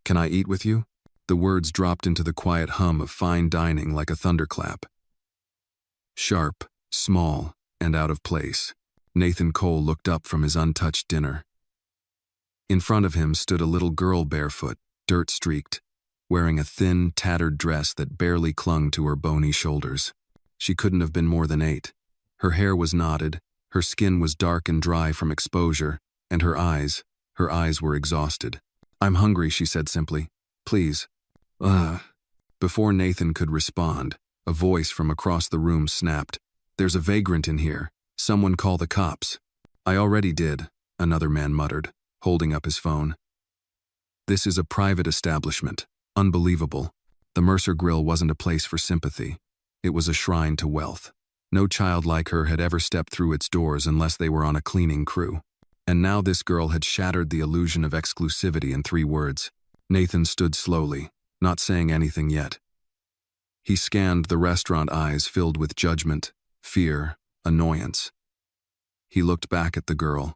Can I eat with you? The words dropped into the quiet hum of fine dining like a thunderclap. Sharp, small, and out of place, Nathan Cole looked up from his untouched dinner. In front of him stood a little girl barefoot, dirt-streaked, wearing a thin, tattered dress that barely clung to her bony shoulders. She couldn't have been more than 8. Her hair was knotted, her skin was dark and dry from exposure, and her eyes were exhausted. "I'm hungry," she said simply. "Please." Ugh. Before Nathan could respond, a voice from across the room snapped. "There's a vagrant in here. Someone call the cops." "I already did," another man muttered, holding up his phone. "This is a private establishment. Unbelievable." The Mercer Grill wasn't a place for sympathy. It was a shrine to wealth. No child like her had ever stepped through its doors unless they were on a cleaning crew. And now this girl had shattered the illusion of exclusivity in 3 words. Nathan stood slowly, not saying anything yet. He scanned the restaurant, eyes filled with judgment, fear, annoyance. He looked back at the girl.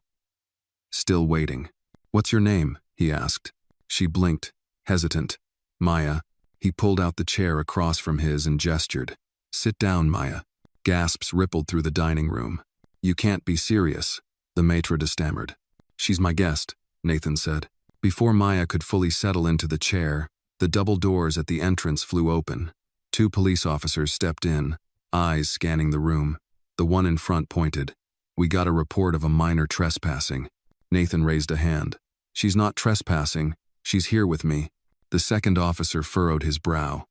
Still waiting. "What's your name?" he asked. She blinked, hesitant. "Maya." He pulled out the chair across from his and gestured. "Sit down, Maya." Gasps rippled through the dining room. "You can't be serious," the maitre d' stammered. "She's my guest," Nathan said. Before Maya could fully settle into the chair, the double doors at the entrance flew open. 2 police officers stepped in, eyes scanning the room. The one in front pointed. "We got a report of a minor trespassing." Nathan raised a hand. "She's not trespassing. She's here with me." The second officer furrowed his brow.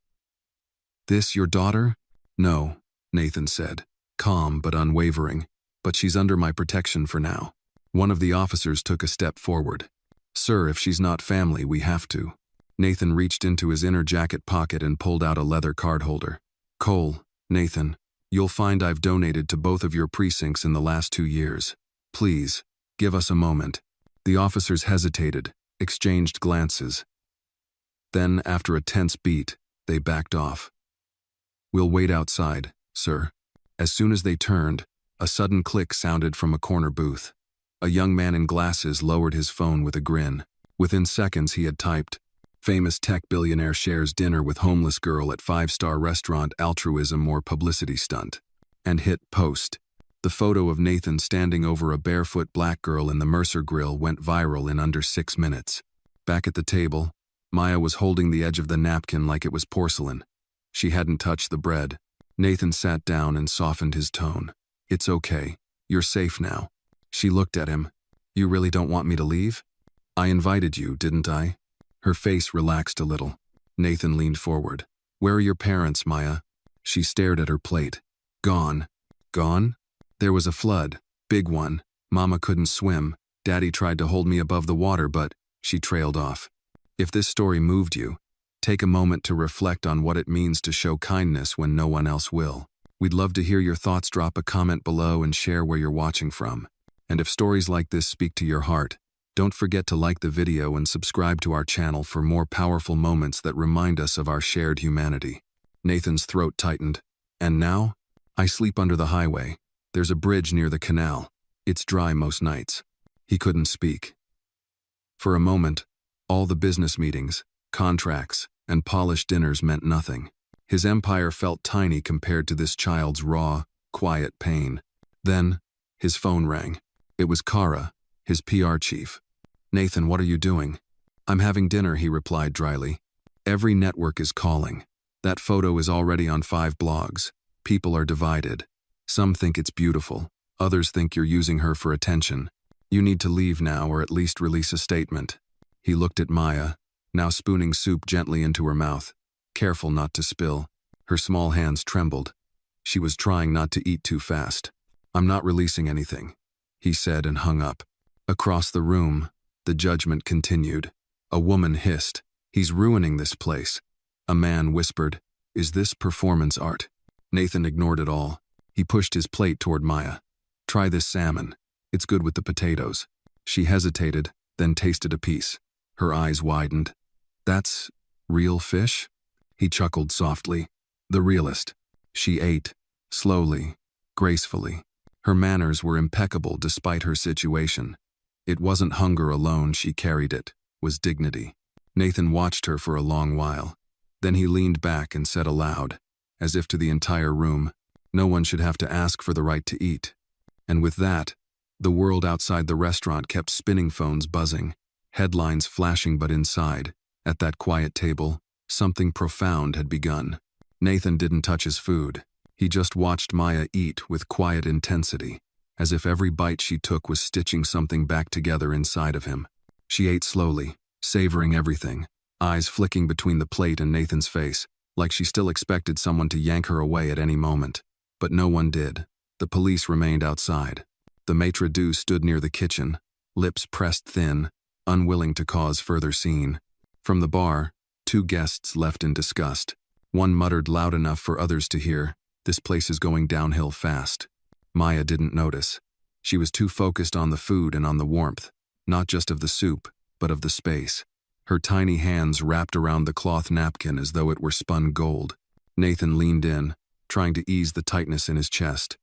"This your daughter?" "No," Nathan said, calm but unwavering. "But she's under my protection for now." One of the officers took a step forward. "Sir, if she's not family, we have to." Nathan reached into his inner jacket pocket and pulled out a leather card holder. "Cole, Nathan, you'll find I've donated to both of your precincts in the last 2 years. Please, give us a moment." The officers hesitated, exchanged glances. Then, after a tense beat, they backed off. "We'll wait outside, sir." As soon as they turned, a sudden click sounded from a corner booth. A young man in glasses lowered his phone with a grin. Within seconds he had typed, "Famous tech billionaire shares dinner with homeless girl at 5-star restaurant, altruism or publicity stunt," and hit post. The photo of Nathan standing over a barefoot black girl in the Mercer Grill went viral in under 6 minutes. Back at the table, Maya was holding the edge of the napkin like it was porcelain. She hadn't touched the bread. Nathan sat down and softened his tone. "It's okay. You're safe now." She looked at him. "You really don't want me to leave?" "I invited you, didn't I?" Her face relaxed a little. Nathan leaned forward. "Where are your parents, Maya?" She stared at her plate. "Gone." "Gone?" "There was a flood. Big one. Mama couldn't swim. Daddy tried to hold me above the water, but..." She trailed off. If this story moved you, take a moment to reflect on what it means to show kindness when no one else will. We'd love to hear your thoughts. Drop a comment below and share where you're watching from. And if stories like this speak to your heart, don't forget to like the video and subscribe to our channel for more powerful moments that remind us of our shared humanity. Nathan's throat tightened. "And now? I sleep under the highway. There's a bridge near the canal. It's dry most nights." He couldn't speak. For a moment, all the business meetings, contracts, and polished dinners meant nothing. His empire felt tiny compared to this child's raw, quiet pain. Then, his phone rang. It was Kara, his PR chief. "Nathan, what are you doing?" "I'm having dinner," he replied dryly. "Every network is calling. That photo is already on 5 blogs. People are divided. Some think it's beautiful. Others think you're using her for attention. You need to leave now or at least release a statement." He looked at Maya, now spooning soup gently into her mouth, careful not to spill. Her small hands trembled. She was trying not to eat too fast. "I'm not releasing anything," he said and hung up. Across the room, the judgment continued. A woman hissed, "He's ruining this place." A man whispered, "Is this performance art?" Nathan ignored it all. He pushed his plate toward Maya. "Try this salmon. It's good with the potatoes." She hesitated, then tasted a piece. Her eyes widened. "That's real fish?" He chuckled softly. "The realest." She ate, slowly, gracefully. Her manners were impeccable despite her situation. It wasn't hunger alone she carried, it was dignity. Nathan watched her for a long while. Then he leaned back and said aloud, as if to the entire room, "No one should have to ask for the right to eat." And with that, the world outside the restaurant kept spinning, phones buzzing, headlines flashing, but inside, at that quiet table, something profound had begun. Nathan didn't touch his food. He just watched Maya eat with quiet intensity, as if every bite she took was stitching something back together inside of him. She ate slowly, savoring everything, eyes flicking between the plate and Nathan's face, like she still expected someone to yank her away at any moment. But no one did. The police remained outside. The maitre d' stood near the kitchen, lips pressed thin, unwilling to cause further scene. From the bar, 2 guests left in disgust. One muttered loud enough for others to hear, "This place is going downhill fast." Maya didn't notice. She was too focused on the food and on the warmth, not just of the soup, but of the space. Her tiny hands wrapped around the cloth napkin as though it were spun gold. Nathan leaned in, trying to ease the tightness in his chest.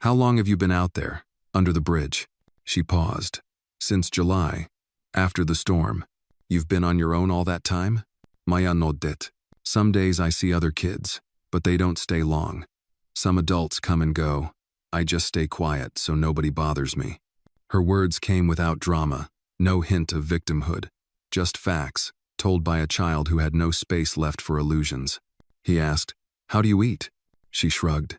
"How long have you been out there, under the bridge?" She paused. "Since July, after the storm. You've been on your own all that time?" Maya nodded. "Some days I see other kids, but they don't stay long. Some adults come and go. I just stay quiet so nobody bothers me." Her words came without drama, no hint of victimhood, just facts, told by a child who had no space left for illusions. He asked, "How do you eat?" She shrugged.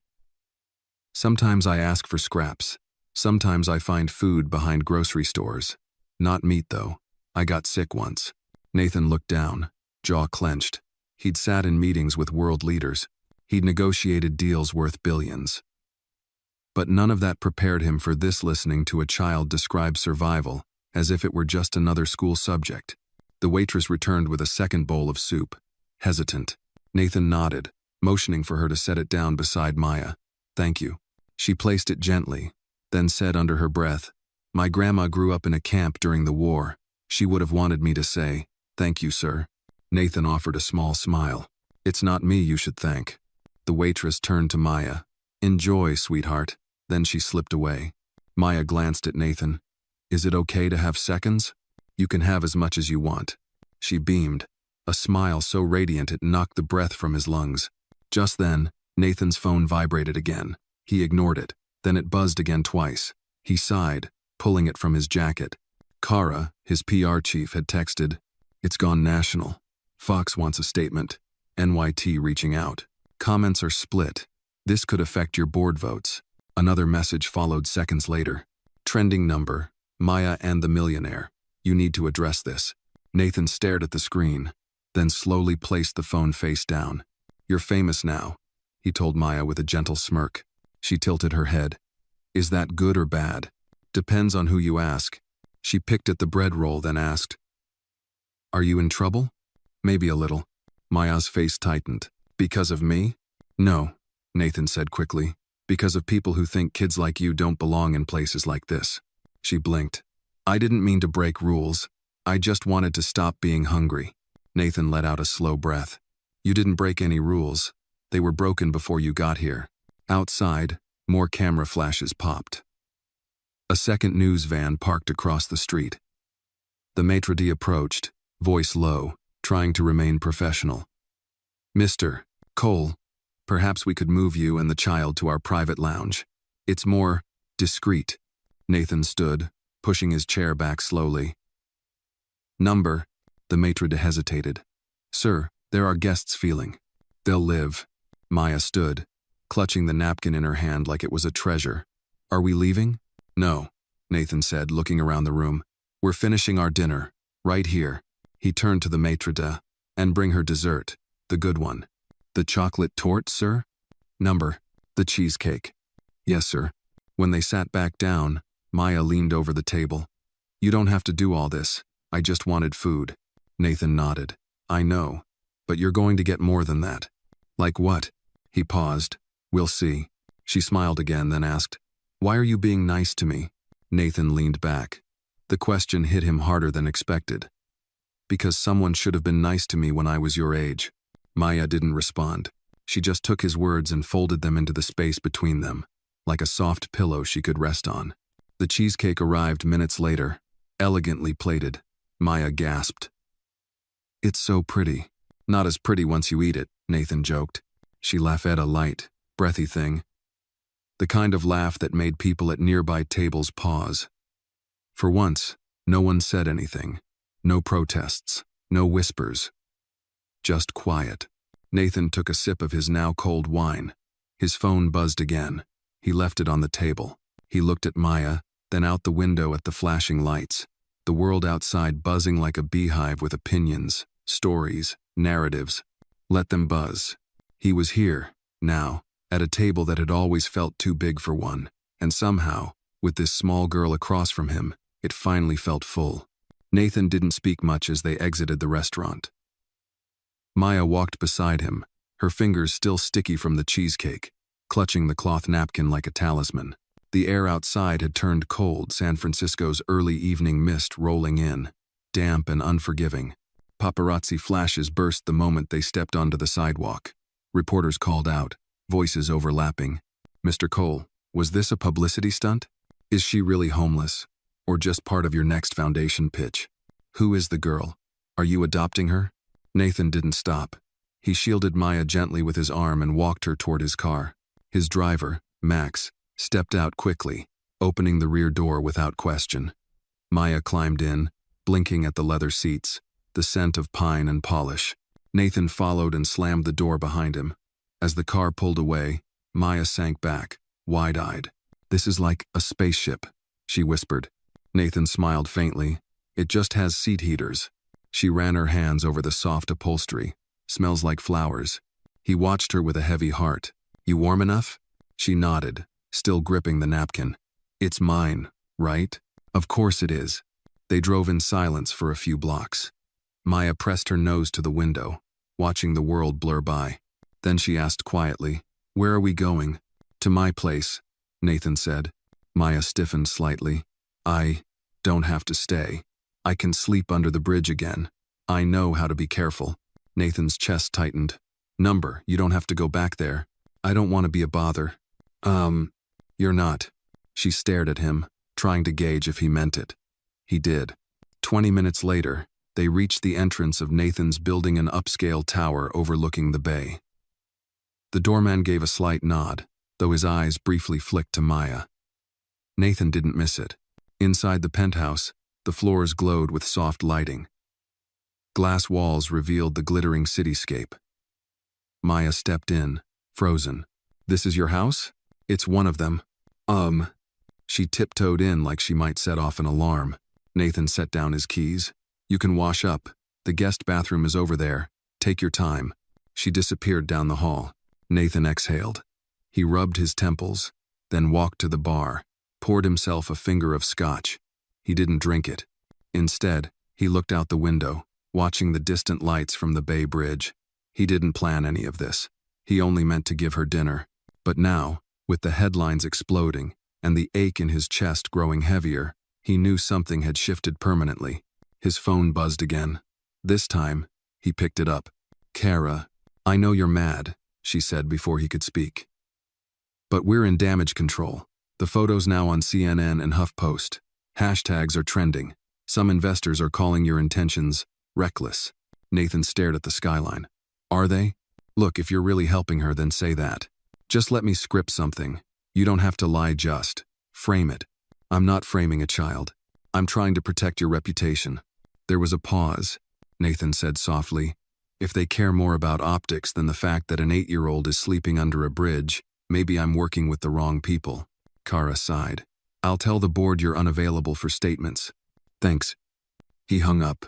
"Sometimes I ask for scraps. Sometimes I find food behind grocery stores. Not meat, though. I got sick once." Nathan looked down, jaw clenched. He'd sat in meetings with world leaders. He'd negotiated deals worth billions. But none of that prepared him for this, listening to a child describe survival as if it were just another school subject. The waitress returned with a second bowl of soup. Hesitant, Nathan nodded, motioning for her to set it down beside Maya. "Thank you." She placed it gently, then said under her breath, "My grandma grew up in a camp during the war. She would have wanted me to say, 'Thank you, sir.'" Nathan offered a small smile. "It's not me you should thank." The waitress turned to Maya. "Enjoy, sweetheart." Then she slipped away. Maya glanced at Nathan. "Is it okay to have seconds? You can have as much as you want." She beamed, a smile so radiant it knocked the breath from his lungs. Just then, Nathan's phone vibrated again. He ignored it. Then it buzzed again twice. He sighed, pulling it from his jacket. Kara, his PR chief, had texted, "It's gone national. Fox wants a statement. NYT reaching out. Comments are split. This could affect your board votes." Another message followed seconds later. "Trending number, Maya and the Millionaire. You need to address this." Nathan stared at the screen, then slowly placed the phone face down. "You're famous now," he told Maya with a gentle smirk. She tilted her head. "Is that good or bad?" "Depends on who you ask." She picked at the bread roll, then asked, "Are you in trouble?" "Maybe a little." Maya's face tightened. "Because of me?" "No," Nathan said quickly. "Because of people who think kids like you don't belong in places like this." She blinked. "I didn't mean to break rules. I just wanted to stop being hungry." Nathan let out a slow breath. "You didn't break any rules. They were broken before you got here." Outside, more camera flashes popped. A second news van parked across the street. The maitre d' approached, voice low, trying to remain professional. "Mr. Cole, perhaps we could move you and the child to our private lounge. It's more discreet." Nathan stood, pushing his chair back slowly. "Number," the maitre d' hesitated. "Sir, there are guests feeling. They'll live." Maya stood, clutching the napkin in her hand like it was a treasure. "Are we leaving?" "No," Nathan said, looking around the room. "We're finishing our dinner, right here." He turned to the maitre d'. "And bring her dessert, the good one." "The chocolate torte, sir?" "Number, the cheesecake." "Yes, sir." When they sat back down, Maya leaned over the table. "You don't have to do all this. I just wanted food." Nathan nodded. "I know, but you're going to get more than that." "Like what?" He paused. "We'll see." She smiled again, then asked, "Why are you being nice to me?" Nathan leaned back. The question hit him harder than expected. "Because someone should have been nice to me when I was your age." Maya didn't respond. She just took his words and folded them into the space between them, like a soft pillow she could rest on. The cheesecake arrived minutes later, elegantly plated. Maya gasped. It's so pretty. Not as pretty once you eat it, Nathan joked. She laughed a light, breathy thing. The kind of laugh that made people at nearby tables pause. For once, no one said anything. No protests, no whispers. Just quiet. Nathan took a sip of his now cold wine. His phone buzzed again. He left it on the table. He looked at Maya, then out the window at the flashing lights. The world outside buzzing like a beehive with opinions, stories, narratives. Let them buzz. He was here, now, at a table that had always felt too big for one, and somehow, with this small girl across from him, it finally felt full. Nathan didn't speak much as they exited the restaurant. Maya walked beside him, her fingers still sticky from the cheesecake, clutching the cloth napkin like a talisman. The air outside had turned cold, San Francisco's early evening mist rolling in, damp and unforgiving. Paparazzi flashes burst the moment they stepped onto the sidewalk. Reporters called out, voices overlapping. Mr. Cole, was this a publicity stunt? Is she really homeless? Or just part of your next foundation pitch? Who is the girl? Are you adopting her? Nathan didn't stop. He shielded Maya gently with his arm and walked her toward his car. His driver, Max, stepped out quickly, opening the rear door without question. Maya climbed in, blinking at the leather seats, the scent of pine and polish. Nathan followed and slammed the door behind him. As the car pulled away, Maya sank back, wide-eyed. This is like a spaceship, she whispered. Nathan smiled faintly. It just has seat heaters. She ran her hands over the soft upholstery. Smells like flowers. He watched her with a heavy heart. You warm enough? She nodded, still gripping the napkin. It's mine, right? Of course it is. They drove in silence for a few blocks. Maya pressed her nose to the window, watching the world blur by. Then she asked quietly, "Where are we going?" "To my place," Nathan said. Maya stiffened slightly. "I don't have to stay. I can sleep under the bridge again. I know how to be careful." Nathan's chest tightened. "Number, you don't have to go back there. I don't want to be a bother." You're not." She stared at him, trying to gauge if he meant it. He did. 20 minutes later, they reached the entrance of Nathan's building, an upscale tower overlooking the bay. The doorman gave a slight nod, though his eyes briefly flicked to Maya. Nathan didn't miss it. Inside the penthouse, the floors glowed with soft lighting. Glass walls revealed the glittering cityscape. Maya stepped in, frozen. "This is your house?" "It's one of them." She tiptoed in like she might set off an alarm. Nathan set down his keys. "You can wash up. The guest bathroom is over there. Take your time." She disappeared down the hall. Nathan exhaled. He rubbed his temples, then walked to the bar, poured himself a finger of scotch. He didn't drink it. Instead, he looked out the window, watching the distant lights from the Bay Bridge. He didn't plan any of this. He only meant to give her dinner. But now, with the headlines exploding and the ache in his chest growing heavier, he knew something had shifted permanently. His phone buzzed again. This time, he picked it up. "Kara, I know you're mad," she said before he could speak. "But we're in damage control. The photo's now on CNN and HuffPost. Hashtags are trending. Some investors are calling your intentions reckless." Nathan stared at the skyline. "Are they? Look, if you're really helping her, then say that. Just let me script something. You don't have to lie, just frame it." "I'm not framing a child. I'm trying to protect your reputation." There was a pause. Nathan said softly, "If they care more about optics than the fact that an 8-year-old is sleeping under a bridge, maybe I'm working with the wrong people." Kara sighed. "I'll tell the board you're unavailable for statements." "Thanks." He hung up.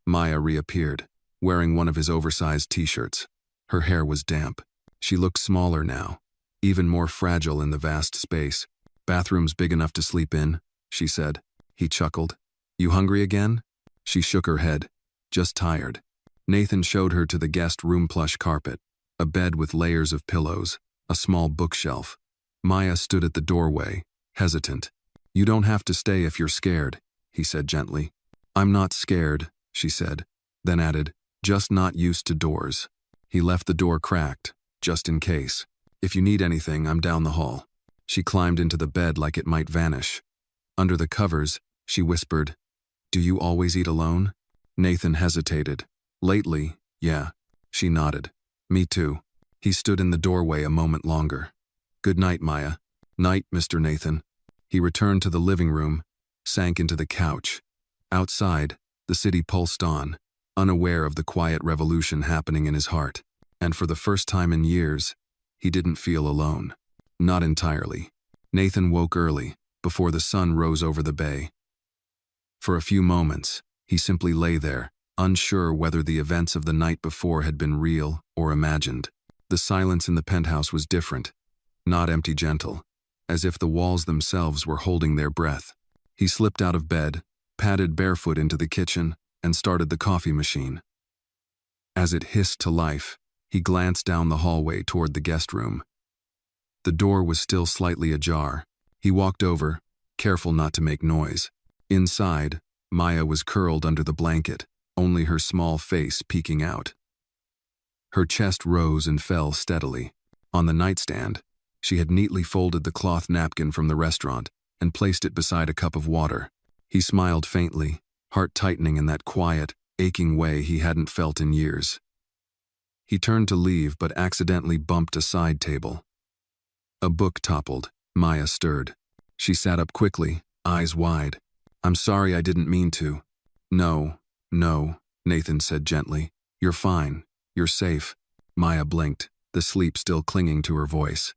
Maya reappeared, wearing one of his oversized t-shirts. Her hair was damp. She looked smaller now, even more fragile in the vast space. "Bathroom's big enough to sleep in," she said. He chuckled. "You hungry again?" She shook her head. "Just tired." Nathan showed her to the guest room plush carpet, a bed with layers of pillows, a small bookshelf. Maya stood at the doorway, hesitant. "You don't have to stay if you're scared," he said gently. "I'm not scared," she said, then added, "just not used to doors." He left the door cracked, just in case. "If you need anything, I'm down the hall." She climbed into the bed like it might vanish. Under the covers, she whispered, "Do you always eat alone?" Nathan hesitated. Lately, yeah. She nodded. Me too. He stood in the doorway a moment longer. Good night, Maya. Night, Mr. Nathan. He returned to the living room, sank into the couch. Outside, the city pulsed on, unaware of the quiet revolution happening in his heart. And for the first time in years, he didn't feel alone. Not entirely. Nathan woke early, before the sun rose over the bay. For a few moments, he simply lay there, unsure whether the events of the night before had been real or imagined. The silence in the penthouse was different, not empty gentle, as if the walls themselves were holding their breath. He slipped out of bed, padded barefoot into the kitchen, and started the coffee machine. As it hissed to life, he glanced down the hallway toward the guest room. The door was still slightly ajar. He walked over, careful not to make noise. Inside, Maya was curled under the blanket, only her small face peeking out. Her chest rose and fell steadily. On the nightstand, she had neatly folded the cloth napkin from the restaurant and placed it beside a cup of water. He smiled faintly, heart tightening in that quiet, aching way he hadn't felt in years. He turned to leave but accidentally bumped a side table. A book toppled. Maya stirred. She sat up quickly, eyes wide. I'm sorry, I didn't mean to. No, Nathan said gently. You're fine. You're safe. Maya blinked, the sleep still clinging to her voice.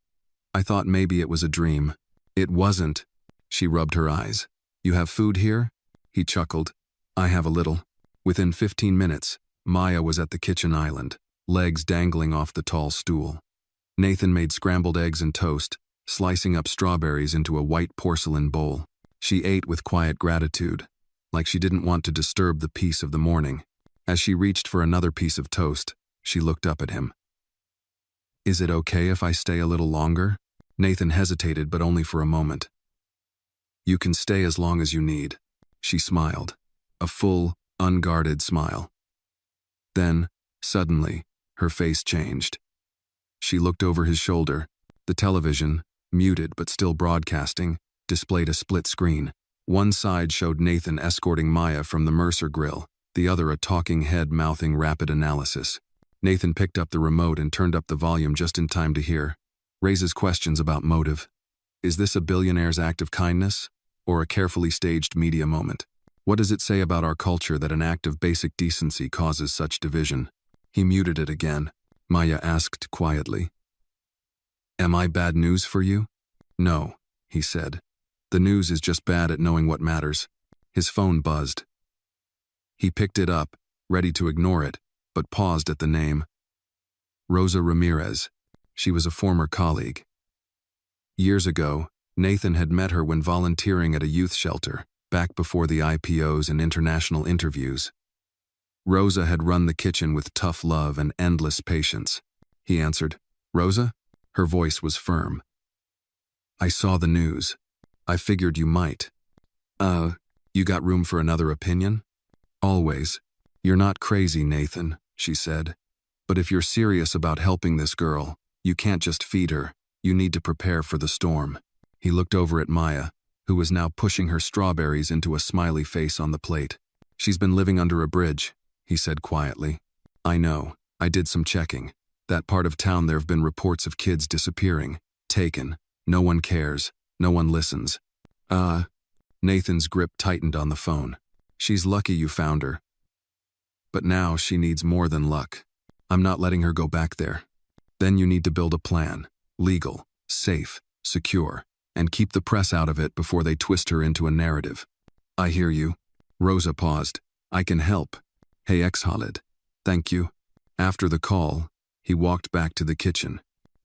I thought maybe it was a dream. It wasn't. She rubbed her eyes. You have food here? He chuckled. I have a little. Within 15 minutes, Maya was at the kitchen island, legs dangling off the tall stool. Nathan made scrambled eggs and toast, slicing up strawberries into a white porcelain bowl. She ate with quiet gratitude, like she didn't want to disturb the peace of the morning. As she reached for another piece of toast, she looked up at him. Is it okay if I stay a little longer? Nathan hesitated, but only for a moment. You can stay as long as you need. She smiled, a full, unguarded smile. Then, suddenly, her face changed. She looked over his shoulder. The television, muted but still broadcasting, displayed a split screen. One side showed Nathan escorting Maya from the Mercer grill, the other a talking head mouthing rapid analysis. Nathan picked up the remote and turned up the volume just in time to hear. Raises questions about motive. Is this a billionaire's act of kindness, or a carefully staged media moment? What does it say about our culture that an act of basic decency causes such division? He muted it again. Maya asked quietly. Am I bad news for you? No, he said. The news is just bad at knowing what matters. His phone buzzed. He picked it up, ready to ignore it, but paused at the name. Rosa Ramirez. She was a former colleague. Years ago, Nathan had met her when volunteering at a youth shelter, back before the IPOs and international interviews. Rosa had run the kitchen with tough love and endless patience. He answered, Rosa? Her voice was firm. I saw the news. I figured you might. You got room for another opinion? Always. You're not crazy, Nathan, she said. But if you're serious about helping this girl, you can't just feed her. You need to prepare for the storm. He looked over at Maya, who was now pushing her strawberries into a smiley face on the plate. She's been living under a bridge, he said quietly. I know. I did some checking. That part of town there have been reports of kids disappearing, taken. No one cares. No one listens. Nathan's grip tightened on the phone. She's lucky you found her. But now she needs more than luck. I'm not letting her go back there. Then you need to build a plan. Legal, safe, secure, and keep the press out of it before they twist her into a narrative. I hear you. Rosa paused. I can help. Hey, ex-Khalid. Thank you. After the call, he walked back to the kitchen.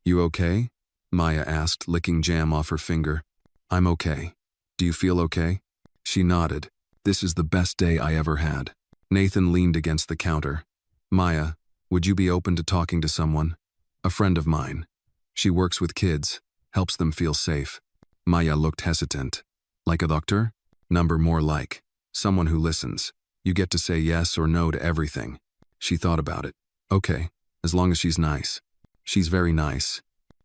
You okay? Maya asked, licking jam off her finger. I'm okay. Do you feel okay? She nodded. This is the best day I ever had. Nathan leaned against the counter. Maya, would you be open to talking to someone? A friend of mine. She works with kids, helps them feel safe. Maya looked hesitant. Like a doctor? Number more like. Someone who listens. You get to say yes or no to everything. She thought about it. Okay, as long as she's nice. She's very nice.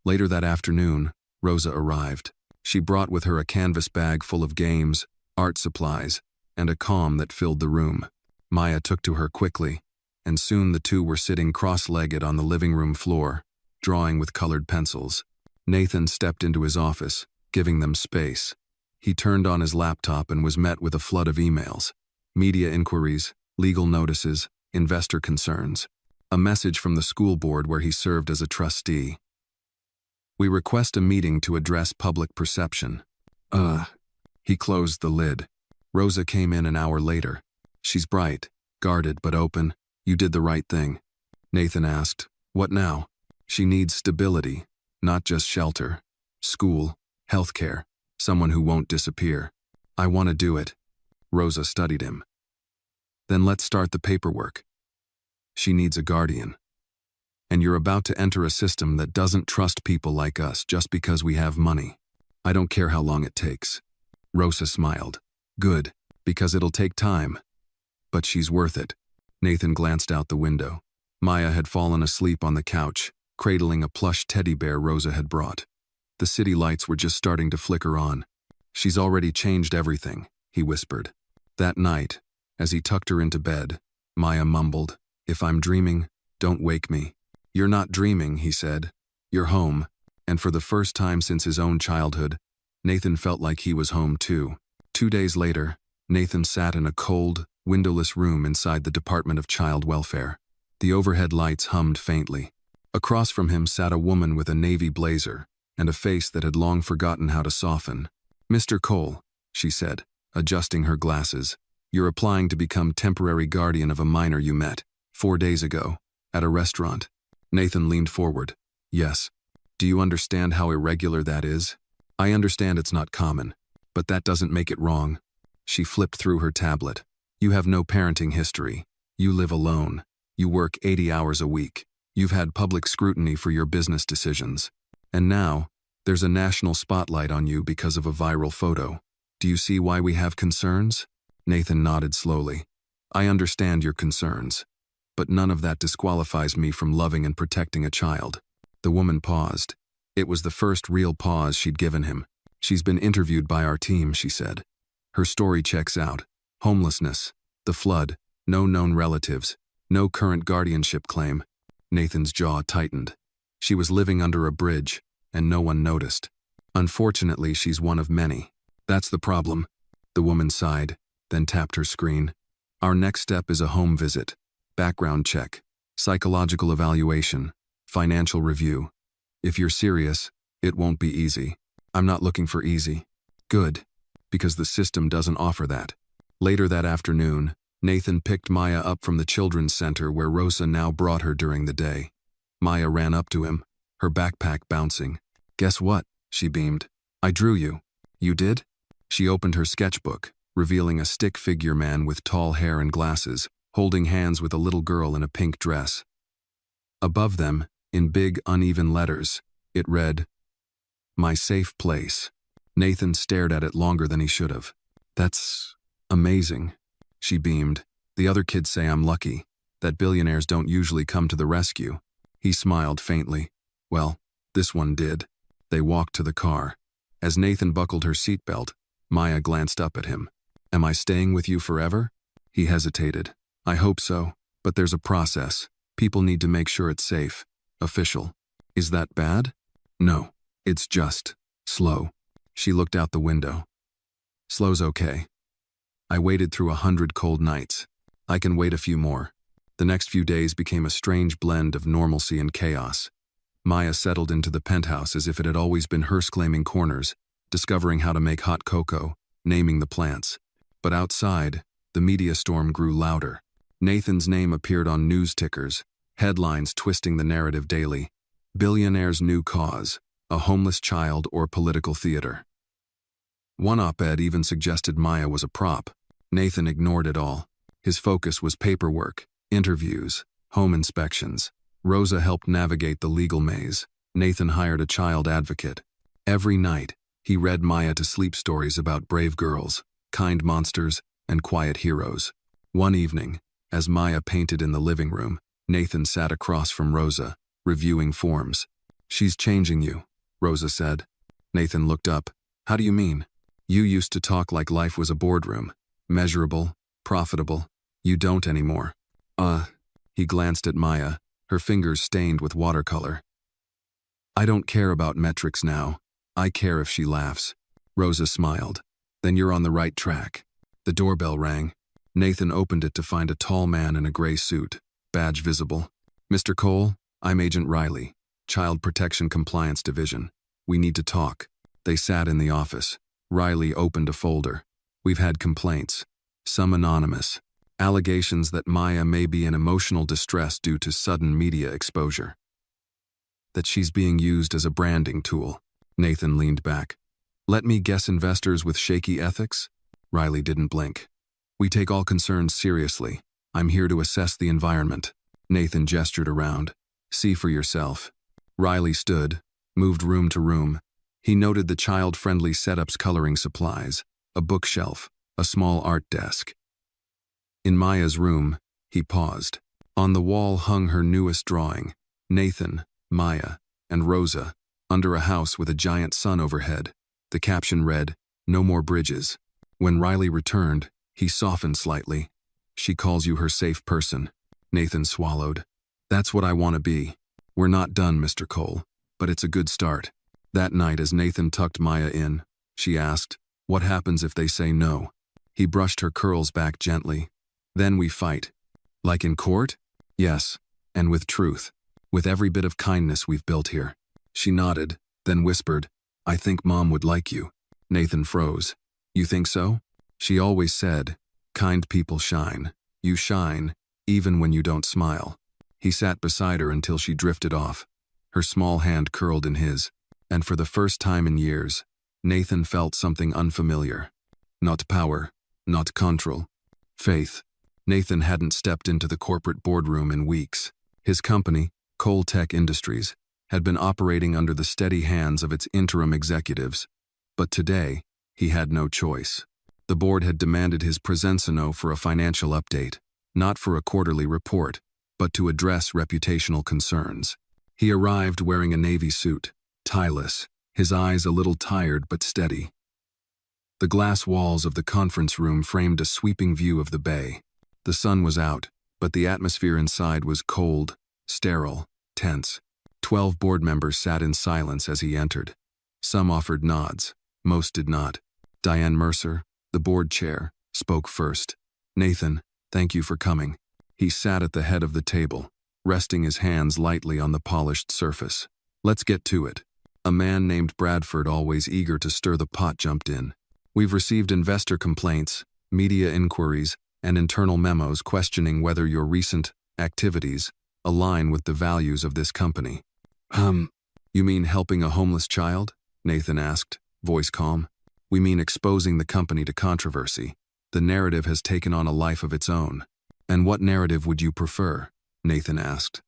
Later that afternoon, Rosa arrived. She brought with her a canvas bag full of games, art supplies, and a calm that filled the room. Maya took to her quickly. and soon the two were sitting cross-legged on the living room floor, drawing with colored pencils. Nathan stepped into his office, giving them space. He turned on his laptop and was met with a flood of emails. Media inquiries, legal notices, investor concerns. A message from the school board where he served as a trustee. We request a meeting to address public perception. He closed the lid. Rosa came in an hour later. She's bright, guarded but open. You did the right thing. Nathan asked, what now? She needs stability, not just shelter. School, healthcare, someone who won't disappear. I want to do it. Rosa studied him. Then let's start the paperwork. She needs a guardian. And you're about to enter a system that doesn't trust people like us just because we have money. I don't care how long it takes. Rosa smiled. Good, because it'll take time. But she's worth it. Nathan glanced out the window. Maya had fallen asleep on the couch, cradling a plush teddy bear Rosa had brought. The city lights were just starting to flicker on. She's already changed everything, he whispered. That night, as he tucked her into bed, Maya mumbled, if I'm dreaming, don't wake me. You're not dreaming, he said. You're home. And for the first time since his own childhood, Nathan felt like he was home too. 2 days later, Nathan sat in a cold, windowless room inside the Department of Child Welfare. The overhead lights hummed faintly. Across from him sat a woman with a navy blazer and a face that had long forgotten how to soften. Mr. Cole, she said, adjusting her glasses, you're applying to become temporary guardian of a minor you met 4 days ago at a restaurant. Nathan leaned forward. Yes. Do you understand how irregular that is? I understand it's not common, but that doesn't make it wrong. She flipped through her tablet. You have no parenting history. You live alone. You work 80 hours a week. You've had public scrutiny for your business decisions. And now, there's a national spotlight on you because of a viral photo. Do you see why we have concerns? Nathan nodded slowly. I understand your concerns. But none of that disqualifies me from loving and protecting a child. The woman paused. It was the first real pause she'd given him. She's been interviewed by our team, she said. Her story checks out. Homelessness, the flood, no known relatives, no current guardianship claim. Nathan's jaw tightened. She was living under a bridge, and no one noticed. Unfortunately, she's one of many. That's the problem. The woman sighed, then tapped her screen. Our next step is a home visit, background check, psychological evaluation, financial review. If you're serious, it won't be easy. I'm not looking for easy. Good, because the system doesn't offer that. Later that afternoon, Nathan picked Maya up from the children's center where Rosa now brought her during the day. Maya ran up to him, her backpack bouncing. Guess what? She beamed. I drew you. You did? She opened her sketchbook, revealing a stick figure man with tall hair and glasses, holding hands with a little girl in a pink dress. Above them, in big, uneven letters, it read, My Safe Place. Nathan stared at it longer than he should have. That's amazing. She beamed. The other kids say I'm lucky, that billionaires don't usually come to the rescue. He smiled faintly. Well, this one did. They walked to the car. As Nathan buckled her seatbelt, Maya glanced up at him. Am I staying with you forever? He hesitated. I hope so, but there's a process. People need to make sure it's safe. Official. Is that bad? No, it's just slow. She looked out the window. Slow's okay. I waited through 100 cold nights. I can wait a few more. The next few days became a strange blend of normalcy and chaos. Maya settled into the penthouse as if it had always been hers, claiming corners, discovering how to make hot cocoa, naming the plants. But outside, the media storm grew louder. Nathan's name appeared on news tickers, headlines twisting the narrative daily. Billionaire's new cause, a homeless child or political theater. One op-ed even suggested Maya was a prop. Nathan ignored it all. His focus was paperwork, interviews, home inspections. Rosa helped navigate the legal maze. Nathan hired a child advocate. Every night, he read Maya to sleep stories about brave girls, kind monsters, and quiet heroes. One evening, as Maya painted in the living room, Nathan sat across from Rosa, reviewing forms. She's changing you, Rosa said. Nathan looked up. How do you mean? You used to talk like life was a boardroom. Measurable, profitable. You don't anymore. He glanced at Maya, her fingers stained with watercolor. I don't care about metrics now. I care if she laughs. Rosa smiled. Then you're on the right track. The doorbell rang. Nathan opened it to find a tall man in a gray suit, badge visible. Mr. Cole, I'm Agent Riley, Child Protection Compliance Division. We need to talk. They sat in the office. Riley opened a folder. We've had complaints. Some anonymous. Allegations that Maya may be in emotional distress due to sudden media exposure. That she's being used as a branding tool. Nathan leaned back. Let me guess, investors with shaky ethics? Riley didn't blink. We take all concerns seriously. I'm here to assess the environment. Nathan gestured around. See for yourself. Riley stood, moved room to room. He noted the child-friendly setups, coloring supplies, a bookshelf, a small art desk. In Maya's room, he paused. On the wall hung her newest drawing, Nathan, Maya, and Rosa, under a house with a giant sun overhead. The caption read, "No more bridges." When Riley returned, he softened slightly. She calls you her safe person. Nathan swallowed. That's what I want to be. We're not done, Mr. Cole, but it's a good start. That night, as Nathan tucked Maya in, she asked, what happens if they say no? He brushed her curls back gently. Then we fight. Like in court? Yes, and with truth. With every bit of kindness we've built here. She nodded, then whispered, I think Mom would like you. Nathan froze. You think so? She always said, kind people shine. You shine, even when you don't smile. He sat beside her until she drifted off. Her small hand curled in his, and for the first time in years, Nathan felt something unfamiliar. Not power, not control. Faith. Nathan hadn't stepped into the corporate boardroom in weeks. His company, Cole Tech Industries, had been operating under the steady hands of its interim executives. But today, he had no choice. The board had demanded his presensino for a financial update, not for a quarterly report, but to address reputational concerns. He arrived wearing a navy suit, tieless, his eyes a little tired but steady. The glass walls of the conference room framed a sweeping view of the bay. The sun was out, but the atmosphere inside was cold, sterile, tense. 12 board members sat in silence as he entered. Some offered nods, most did not. Diane Mercer, the board chair, spoke first. Nathan, thank you for coming. He sat at the head of the table, resting his hands lightly on the polished surface. Let's get to it. A man named Bradford, always eager to stir the pot, jumped in. We've received investor complaints, media inquiries, and internal memos questioning whether your recent activities align with the values of this company. You mean helping a homeless child? Nathan asked, voice calm. We mean exposing the company to controversy. The narrative has taken on a life of its own. And what narrative would you prefer? Nathan asked.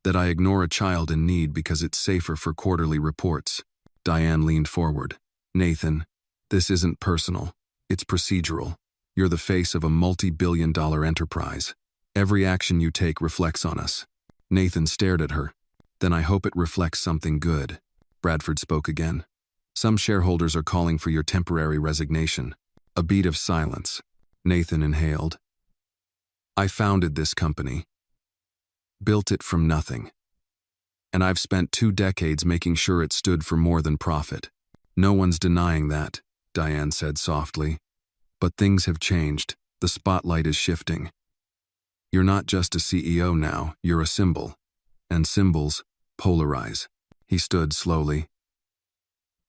That I ignore a child in need because it's safer for quarterly reports. Diane leaned forward. Nathan, this isn't personal. It's procedural. You're the face of a multi-billion-dollar enterprise. Every action you take reflects on us. Nathan stared at her. Then I hope it reflects something good. Bradford spoke again. Some shareholders are calling for your temporary resignation. A beat of silence. Nathan inhaled. I founded this company. Built it from nothing. And I've spent 2 decades making sure it stood for more than profit. No one's denying that, Diane said softly. But things have changed. The spotlight is shifting. You're not just a CEO now, you're a symbol. And symbols polarize. He stood slowly.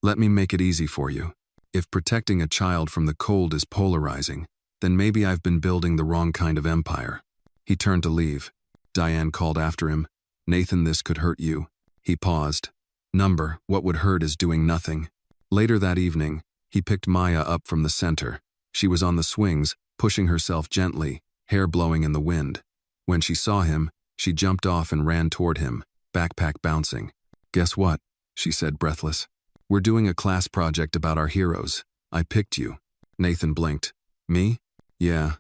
Let me make it easy for you. If protecting a child from the cold is polarizing, then maybe I've been building the wrong kind of empire. He turned to leave. Diane called after him. Nathan, this could hurt you. He paused. What would hurt is doing nothing. Later that evening, he picked Maya up from the center. She was on the swings, pushing herself gently, hair blowing in the wind. When she saw him, she jumped off and ran toward him, backpack bouncing. Guess what? She said, breathless. We're doing a class project about our heroes. I picked you. Nathan blinked. Me? Yeah.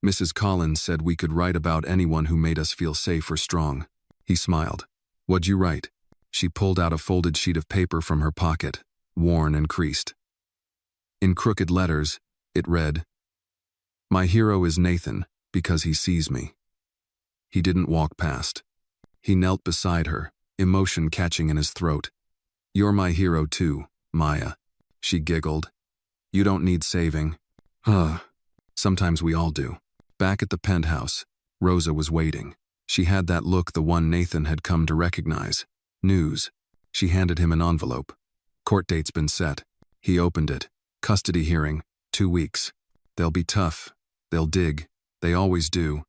Mrs. Collins said we could write about anyone who made us feel safe or strong. He smiled. What'd you write? She pulled out a folded sheet of paper from her pocket, worn and creased. In crooked letters, it read, My hero is Nathan, because he sees me. He didn't walk past. He knelt beside her, emotion catching in his throat. "You're my hero too, Maya." She giggled. "You don't need saving." Sometimes we all do. Back at the penthouse, Rosa was waiting. She had that look, the one Nathan had come to recognize. News. She handed him an envelope. "Court date's been set." He opened it. "Custody hearing, 2 weeks. They'll be tough. They'll dig. They always do.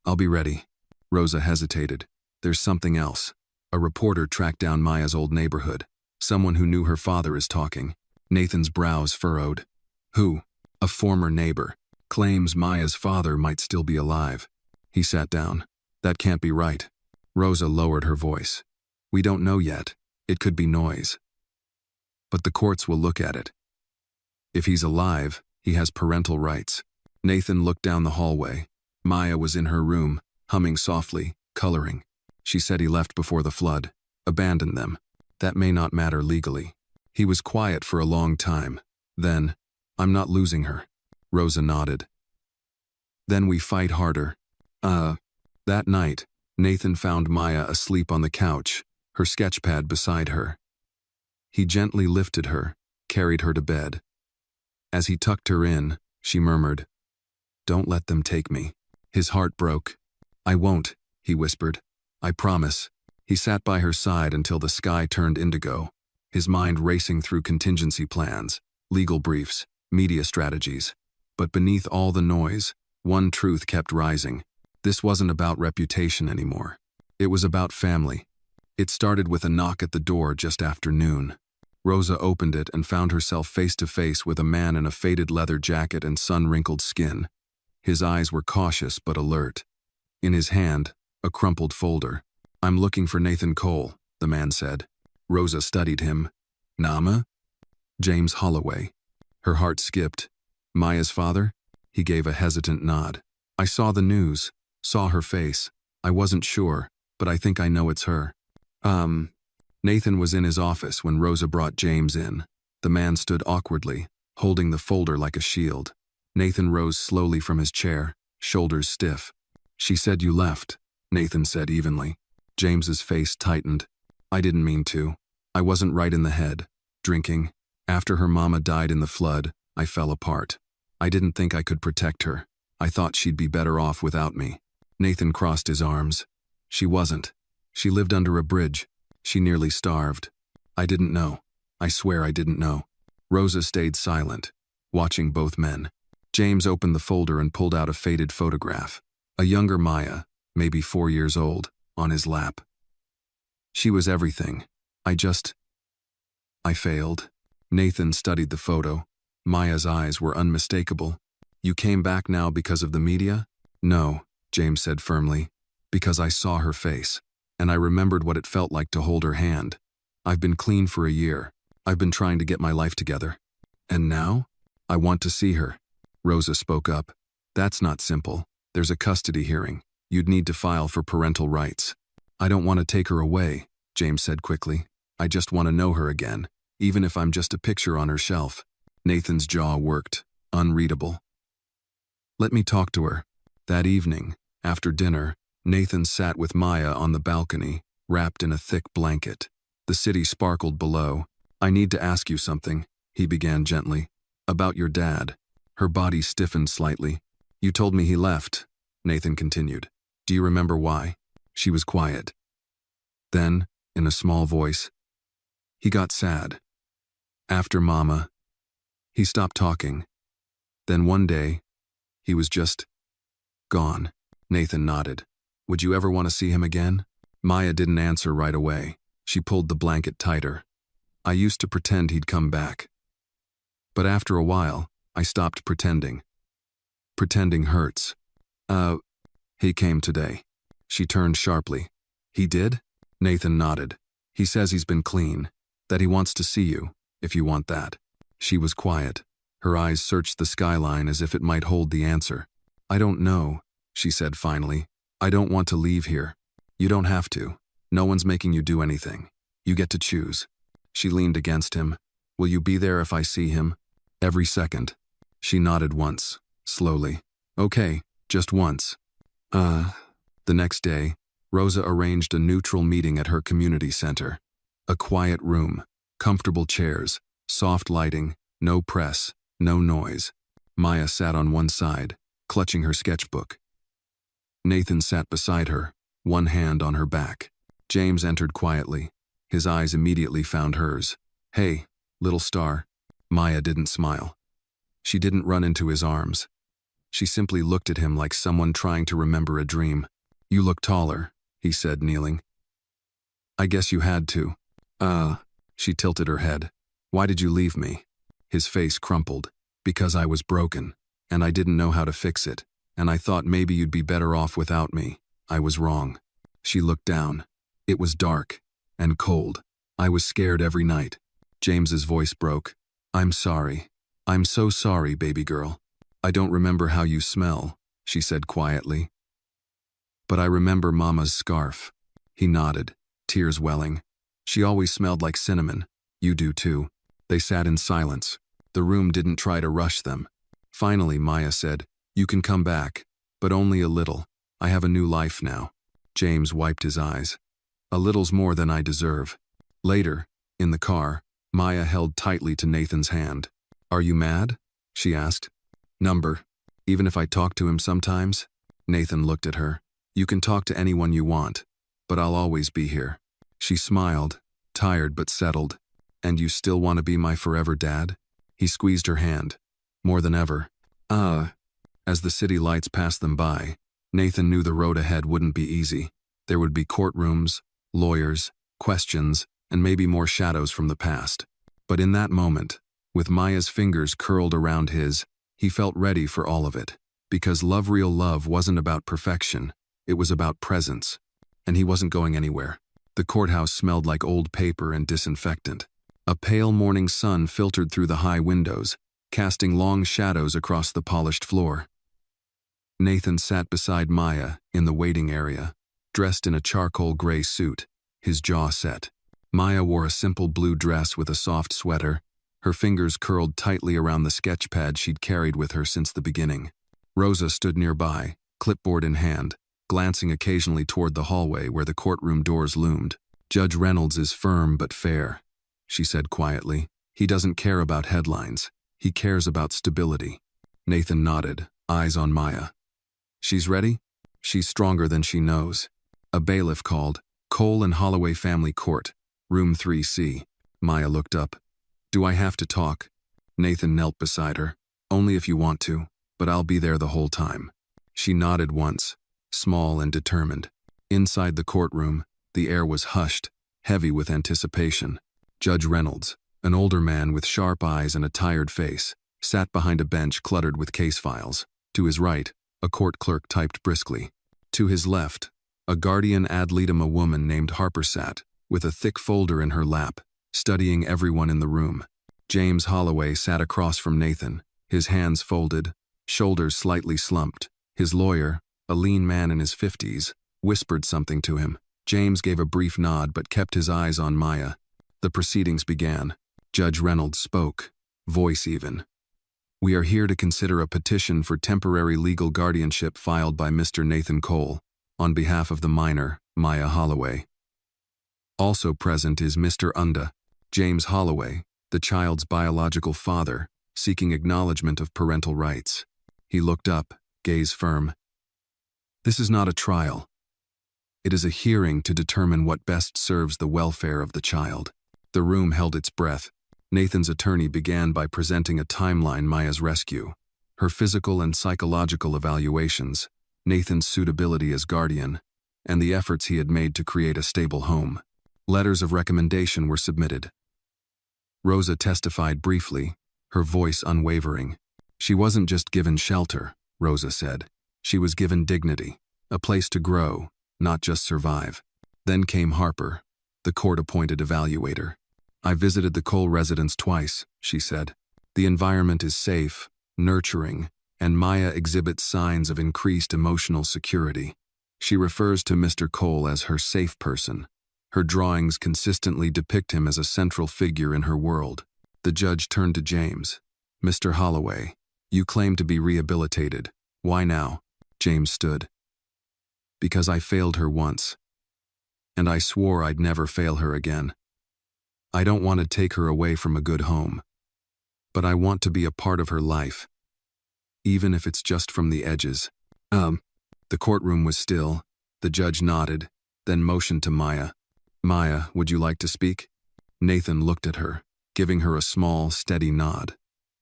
I'll be ready." Rosa hesitated. "There's something else." A reporter tracked down Maya's old neighborhood. Someone who knew her father is talking. Nathan's brows furrowed. "Who?" "A former neighbor. Claims Maya's father might still be alive." He sat down. "That can't be right." Rosa lowered her voice. "We don't know yet. It could be noise. But the courts will look at it. If he's alive, he has parental rights." Nathan looked down the hallway. Maya was in her room, humming softly, coloring. She said he left before the flood. Abandoned them. That may not matter legally. He was quiet for a long time. Then, "I'm not losing her." Rosa nodded. "Then we fight harder." That night, Nathan found Maya asleep on the couch, her sketchpad beside her. He gently lifted her, carried her to bed. As he tucked her in, she murmured, "Don't let them take me." His heart broke. "I won't," he whispered. "I promise." He sat by her side until the sky turned indigo, his mind racing through contingency plans, legal briefs, media strategies. But beneath all the noise, one truth kept rising. This wasn't about reputation anymore. It was about family. It started with a knock at the door just after noon. Rosa opened it and found herself face to face with a man in a faded leather jacket and sun-wrinkled skin. His eyes were cautious but alert. In his hand, a crumpled folder. "I'm looking for Nathan Cole," the man said. Rosa studied him. "Nama?" "James Holloway." Her heart skipped. "Maya's father?" He gave a hesitant nod. "I saw the news, saw her face. I wasn't sure, but I think I know it's her." Nathan was in his office when Rosa brought James in. The man stood awkwardly, holding the folder like a shield. Nathan rose slowly from his chair, shoulders stiff. "She said you left," Nathan said evenly. James's face tightened. "I didn't mean to. I wasn't right in the head. Drinking. After her mama died in the flood, I fell apart. I didn't think I could protect her. I thought she'd be better off without me." Nathan crossed his arms. "She wasn't. She lived under a bridge. She nearly starved. I didn't know. I swear I didn't know." Rosa stayed silent, watching both men. James opened the folder and pulled out a faded photograph. A younger Maya, maybe 4 years old, on his lap. "She was everything. I failed." Nathan studied the photo. Maya's eyes were unmistakable. "You came back now because of the media?" "No," James said firmly. "Because I saw her face, and I remembered what it felt like to hold her hand. I've been clean for a year. I've been trying to get my life together. And now? I want to see her." Rosa spoke up. "That's not simple. There's a custody hearing. You'd need to file for parental rights." "I don't want to take her away," James said quickly. "I just want to know her again, even if I'm just a picture on her shelf." Nathan's jaw worked, unreadable. "Let me talk to her." That evening, after dinner, Nathan sat with Maya on the balcony, wrapped in a thick blanket. The city sparkled below. "I need to ask you something," he began gently. "About your dad." Her body stiffened slightly. "You told me he left," Nathan continued. "Do you remember why?" She was quiet. Then, in a small voice, "He got sad. After Mama." He stopped talking. Then one day, he was just gone. Nathan nodded. "Would you ever want to see him again?" Maya didn't answer right away. She pulled the blanket tighter. "I used to pretend he'd come back. But after a while, I stopped pretending. Pretending hurts. He came today." She turned sharply. "He did?" Nathan nodded. "He says he's been clean, that he wants to see you, if you want that." She was quiet. Her eyes searched the skyline as if it might hold the answer. "I don't know," she said finally. "I don't want to leave here." "You don't have to. No one's making you do anything. You get to choose." She leaned against him. "Will you be there if I see him?" "Every second." She nodded once, slowly. "Okay, just once." The The next day, Rosa arranged a neutral meeting at her community center. A quiet room, comfortable chairs, soft lighting, no press, no noise. Maya sat on one side, clutching her sketchbook. Nathan sat beside her, one hand on her back. James entered quietly. His eyes immediately found hers. "Hey, little star." Maya didn't smile. She didn't run into his arms. She simply looked at him like someone trying to remember a dream. "You look taller," he said, kneeling. "I guess you had to." She tilted her head. "Why did you leave me?" His face crumpled. "Because I was broken, and I didn't know how to fix it, and I thought maybe you'd be better off without me. I was wrong." She looked down. It was dark and cold. "I was scared every night." James's voice broke. "I'm sorry. I'm so sorry, baby girl. I don't remember how you smell," she said quietly. "But I remember Mama's scarf." He nodded, tears welling. "She always smelled like cinnamon. You do too." They sat in silence. The room didn't try to rush them. Finally, Maya said, "You can come back, but only a little. I have a new life now." James wiped his eyes. "A little's more than I deserve." Later, in the car, Maya held tightly to Nathan's hand. "Are you mad?" she asked. "Number. Even if I talk to him sometimes?" Nathan looked at her. "You can talk to anyone you want, but I'll always be here." She smiled, tired but settled. "And you still want to be my forever dad?" He squeezed her hand. "More than ever." As the city lights passed them by, Nathan knew the road ahead wouldn't be easy. There would be courtrooms, lawyers, questions, and maybe more shadows from the past. But in that moment, with Maya's fingers curled around his, he felt ready for all of it. Because real love wasn't about perfection, it was about presence. And he wasn't going anywhere. The courthouse smelled like old paper and disinfectant. A pale morning sun filtered through the high windows, casting long shadows across the polished floor. Nathan sat beside Maya in the waiting area, dressed in a charcoal gray suit, his jaw set. Maya wore a simple blue dress with a soft sweater, her fingers curled tightly around the sketch pad she'd carried with her since the beginning. Rosa stood nearby, clipboard in hand, glancing occasionally toward the hallway where the courtroom doors loomed. "Judge Reynolds is firm but fair," she said quietly. "He doesn't care about headlines. He cares about stability." Nathan nodded, eyes on Maya. "She's ready?" "She's stronger than she knows." A bailiff called, "Cole and Holloway Family Court, Room 3C. Maya looked up. "Do I have to talk?" Nathan knelt beside her. "Only if you want to, but I'll be there the whole time." She nodded once, small and determined. Inside the courtroom, the air was hushed, heavy with anticipation. Judge Reynolds, an older man with sharp eyes and a tired face, sat behind a bench cluttered with case files. To his right, a court clerk typed briskly. To his left, a guardian ad litem, a woman named Harper, sat, with a thick folder in her lap, studying everyone in the room. James Holloway sat across from Nathan, his hands folded, shoulders slightly slumped. His lawyer, a lean man in his 50s, whispered something to him. James gave a brief nod but kept his eyes on Maya. The proceedings began. Judge Reynolds spoke, voice even. "We are here to consider a petition for temporary legal guardianship filed by Mr. Nathan Cole, on behalf of the minor, Maya Holloway. Also present is Mr. James Holloway, the child's biological father, seeking acknowledgement of parental rights." He looked up, gaze firm. "This is not a trial. It is a hearing to determine what best serves the welfare of the child." The room held its breath. Nathan's attorney began by presenting a timeline: Maya's rescue, her physical and psychological evaluations, Nathan's suitability as guardian, and the efforts he had made to create a stable home. Letters of recommendation were submitted. Rosa testified briefly, her voice unwavering. She wasn't just given shelter, Rosa said. She was given dignity, a place to grow, not just survive. Then came Harper, the court-appointed evaluator. "I visited the Cole residence twice," she said. "The environment is safe, nurturing, and Maya exhibits signs of increased emotional security." She refers to Mr. Cole as her safe person. Her drawings consistently depict him as a central figure in her world. The judge turned to James. "Mr. Holloway, you claim to be rehabilitated. Why now?" James stood. Because I failed her once. And I swore I'd never fail her again. I don't want to take her away from a good home. But I want to be a part of her life. Even if it's just from the edges. The courtroom was still. The judge nodded, then motioned to Maya. Maya, would you like to speak? Nathan looked at her, giving her a small, steady nod.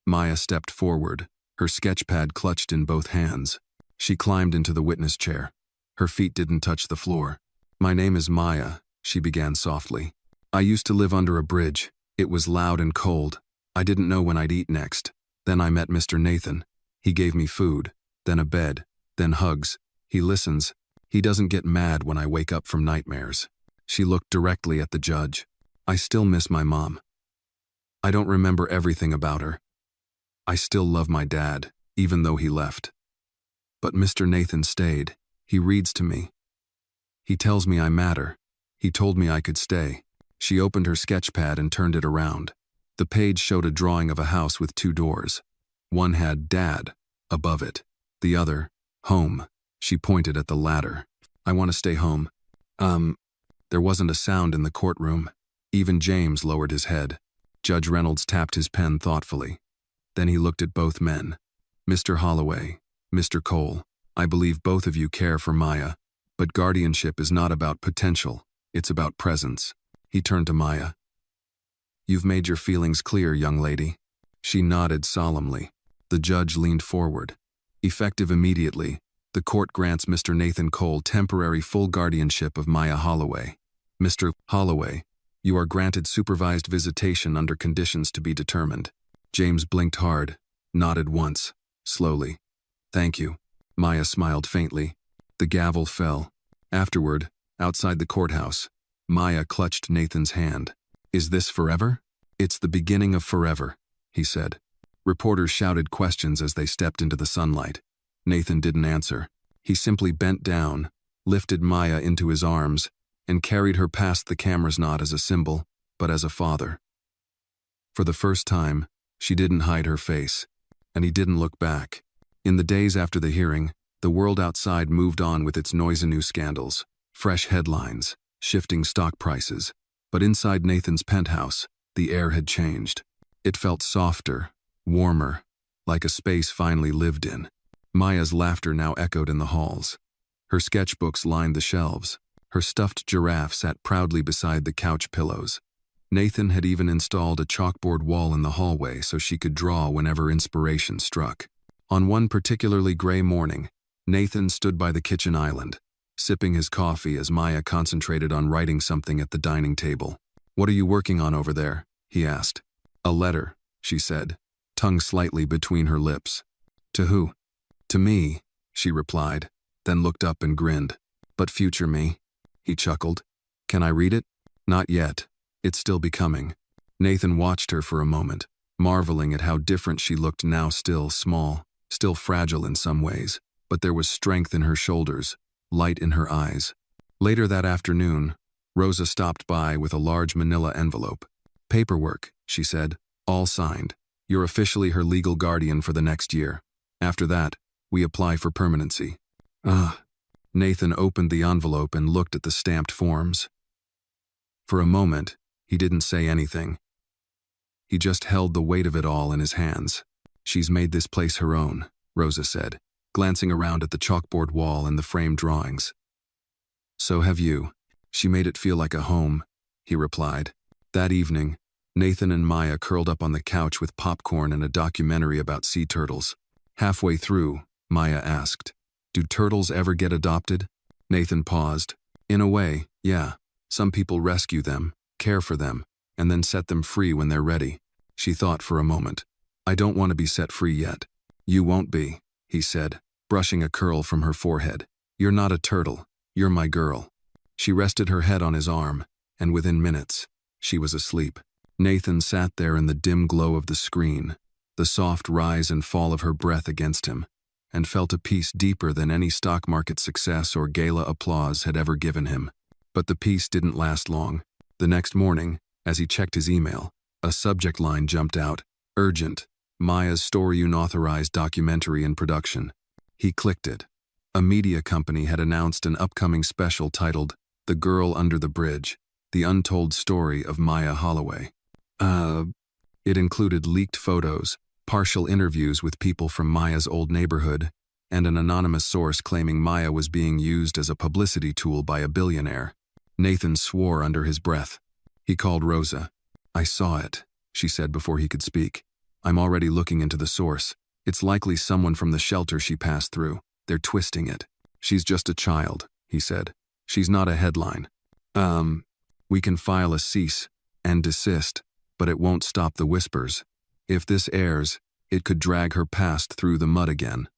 Maya stepped forward, her sketchpad clutched in both hands. She climbed into the witness chair. Her feet didn't touch the floor. My name is Maya, she began softly. I used to live under a bridge. It was loud and cold. I didn't know when I'd eat next. Then I met Mr. Nathan. He gave me food, then a bed, then hugs. He listens. He doesn't get mad when I wake up from nightmares. She looked directly at the judge. I still miss my mom. I don't remember everything about her. I still love my dad, even though he left. But Mr. Nathan stayed. He reads to me. He tells me I matter. He told me I could stay. She opened her sketchpad and turned it around. The page showed a drawing of a house with 2 doors. One had Dad above it. The other, Home. She pointed at the latter. I want to stay home. There wasn't a sound in the courtroom. Even James lowered his head. Judge Reynolds tapped his pen thoughtfully. Then he looked at both men. Mr. Holloway, Mr. Cole, I believe both of you care for Maya, but guardianship is not about potential, it's about presence. He turned to Maya. You've made your feelings clear, young lady. She nodded solemnly. The judge leaned forward. Effective immediately, the court grants Mr. Nathan Cole temporary full guardianship of Maya Holloway. Mr. Holloway, you are granted supervised visitation under conditions to be determined. James blinked hard, nodded once, slowly. Thank you. Maya smiled faintly. The gavel fell. Afterward, outside the courthouse, Maya clutched Nathan's hand. Is this forever? It's the beginning of forever, he said. Reporters shouted questions as they stepped into the sunlight. Nathan didn't answer. He simply bent down, lifted Maya into his arms, and carried her past the camera's not as a symbol, but as a father. For the first time, she didn't hide her face, and he didn't look back. In the days after the hearing, the world outside moved on with its noise and new scandals, fresh headlines, shifting stock prices. But inside Nathan's penthouse, the air had changed. It felt softer, warmer, like a space finally lived in. Maya's laughter now echoed in the halls. Her sketchbooks lined the shelves. Her stuffed giraffe sat proudly beside the couch pillows. Nathan had even installed a chalkboard wall in the hallway so she could draw whenever inspiration struck. On one particularly gray morning, Nathan stood by the kitchen island, sipping his coffee as Maya concentrated on writing something at the dining table. What are you working on over there? He asked. A letter, she said, tongue slightly between her lips. To who? To me, she replied, then looked up and grinned. But future me, he chuckled. Can I read it? Not yet. It's still becoming. Nathan watched her for a moment, marveling at how different she looked now, still small, still fragile in some ways, but there was strength in her shoulders, light in her eyes. Later that afternoon, Rosa stopped by with a large manila envelope. Paperwork, she said, all signed. You're officially her legal guardian for the next year. After that, we apply for permanency. Nathan opened the envelope and looked at the stamped forms. For a moment, he didn't say anything. He just held the weight of it all in his hands. She's made this place her own, Rosa said, glancing around at the chalkboard wall and the framed drawings. So have you. She made it feel like a home, he replied. That evening, Nathan and Maya curled up on the couch with popcorn and a documentary about sea turtles. Halfway through, Maya asked, do turtles ever get adopted? Nathan paused. In a way, yeah. Some people rescue them, care for them, and then set them free when they're ready. She thought for a moment. I don't want to be set free yet. You won't be, he said, brushing a curl from her forehead. You're not a turtle. You're my girl. She rested her head on his arm, and within minutes, she was asleep. Nathan sat there in the dim glow of the screen, the soft rise and fall of her breath against him, and felt a peace deeper than any stock market success or gala applause had ever given him. But the peace didn't last long. The next morning, as he checked his email, a subject line jumped out. Urgent. Maya's story unauthorized documentary in production. He clicked it. A media company had announced an upcoming special titled The Girl Under the Bridge, The Untold Story of Maya Holloway. It included leaked photos, partial interviews with people from Maya's old neighborhood, and an anonymous source claiming Maya was being used as a publicity tool by a billionaire. Nathan swore under his breath. He called Rosa. "I saw it," she said before he could speak. "I'm already looking into the source. It's likely someone from the shelter she passed through. They're twisting it. She's just a child," he said. "She's not a headline. We can file a cease and desist, but it won't stop the whispers. If this airs, it could drag her past through the mud again.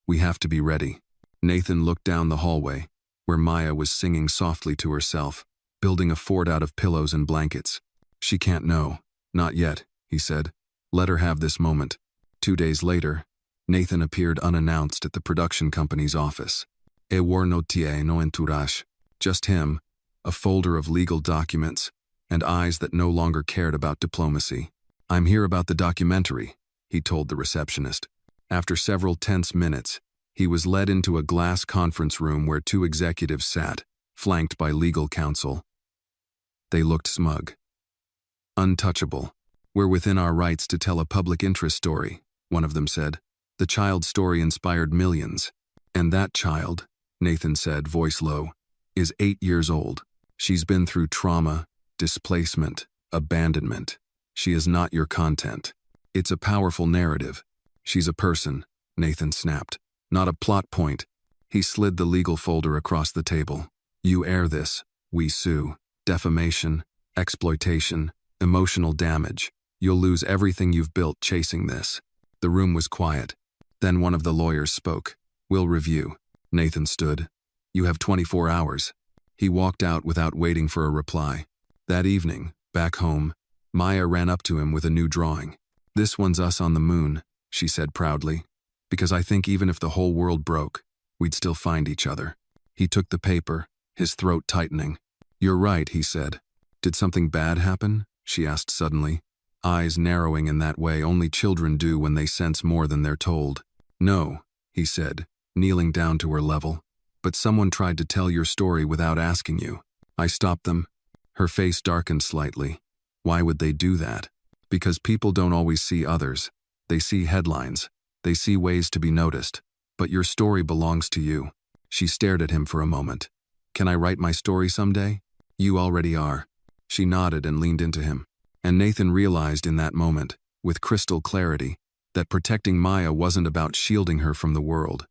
We have to be ready." Nathan looked down the hallway, where Maya was singing softly to herself, building a fort out of pillows and blankets. "She can't know. Not yet," he said. "Let her have this moment." 2 days later, Nathan appeared unannounced at the production company's office. E war notier no entourage. Just him, a folder of legal documents, and eyes that no longer cared about diplomacy. "I'm here about the documentary," he told the receptionist. After several tense minutes, he was led into a glass conference room where 2 executives sat, flanked by legal counsel. They looked smug. "Untouchable. We're within our rights to tell a public interest story," one of them said. "The child's story inspired millions. And that child," Nathan said, voice low, "is 8 years old. She's been through trauma, displacement, abandonment. She is not your content. It's a powerful narrative. She's a person," Nathan snapped. "Not a plot point." He slid the legal folder across the table. "You air this, we sue. Defamation, exploitation, emotional damage. You'll lose everything you've built chasing this." The room was quiet. Then one of the lawyers spoke. "We'll review." Nathan stood. "You have 24 hours. He walked out without waiting for a reply. That evening, back home, Maya ran up to him with a new drawing. "This one's us on the moon," she said proudly. "Because I think even if the whole world broke, we'd still find each other." He took the paper, his throat tightening. "You're right," he said. "Did something bad happen?" she asked suddenly, eyes narrowing in that way only children do when they sense more than they're told. "No," he said, kneeling down to her level. "But someone tried to tell your story without asking you. I stopped them." Her face darkened slightly. "Why would they do that?" "Because people don't always see others. They see headlines. They see ways to be noticed. But your story belongs to you." She stared at him for a moment. "Can I write my story someday?" "You already are." She nodded and leaned into him. And Nathan realized in that moment, with crystal clarity, that protecting Maya wasn't about shielding her from the world.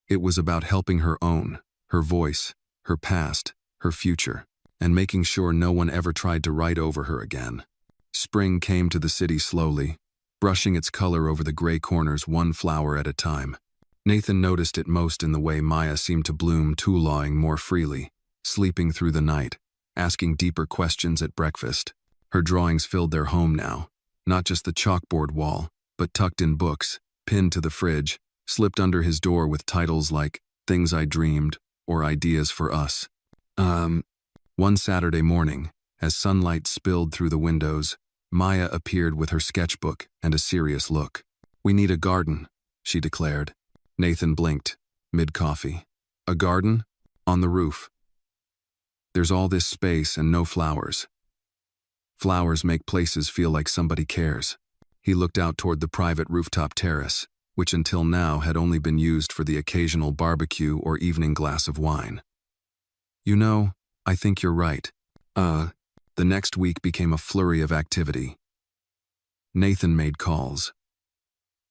It was about helping her own, her voice, her past, her future, and making sure no one ever tried to write over her again. Spring came to the city slowly, brushing its color over the gray corners one flower at a time. Nathan noticed it most in the way Maya seemed to bloom, tulawing more freely, sleeping through the night, asking deeper questions at breakfast. Her drawings filled their home now, not just the chalkboard wall, but tucked in books, pinned to the fridge, slipped under his door with titles like Things I Dreamed or Ideas for Us. One Saturday morning, as sunlight spilled through the windows, Maya appeared with her sketchbook and a serious look. "We need a garden," she declared. Nathan blinked, mid-coffee. "A garden? On the roof. There's all this space and no flowers. Flowers make places feel like somebody cares." He looked out toward the private rooftop terrace, which until now had only been used for the occasional barbecue or evening glass of wine. "You know, I think you're right." The next week became a flurry of activity. Nathan made calls.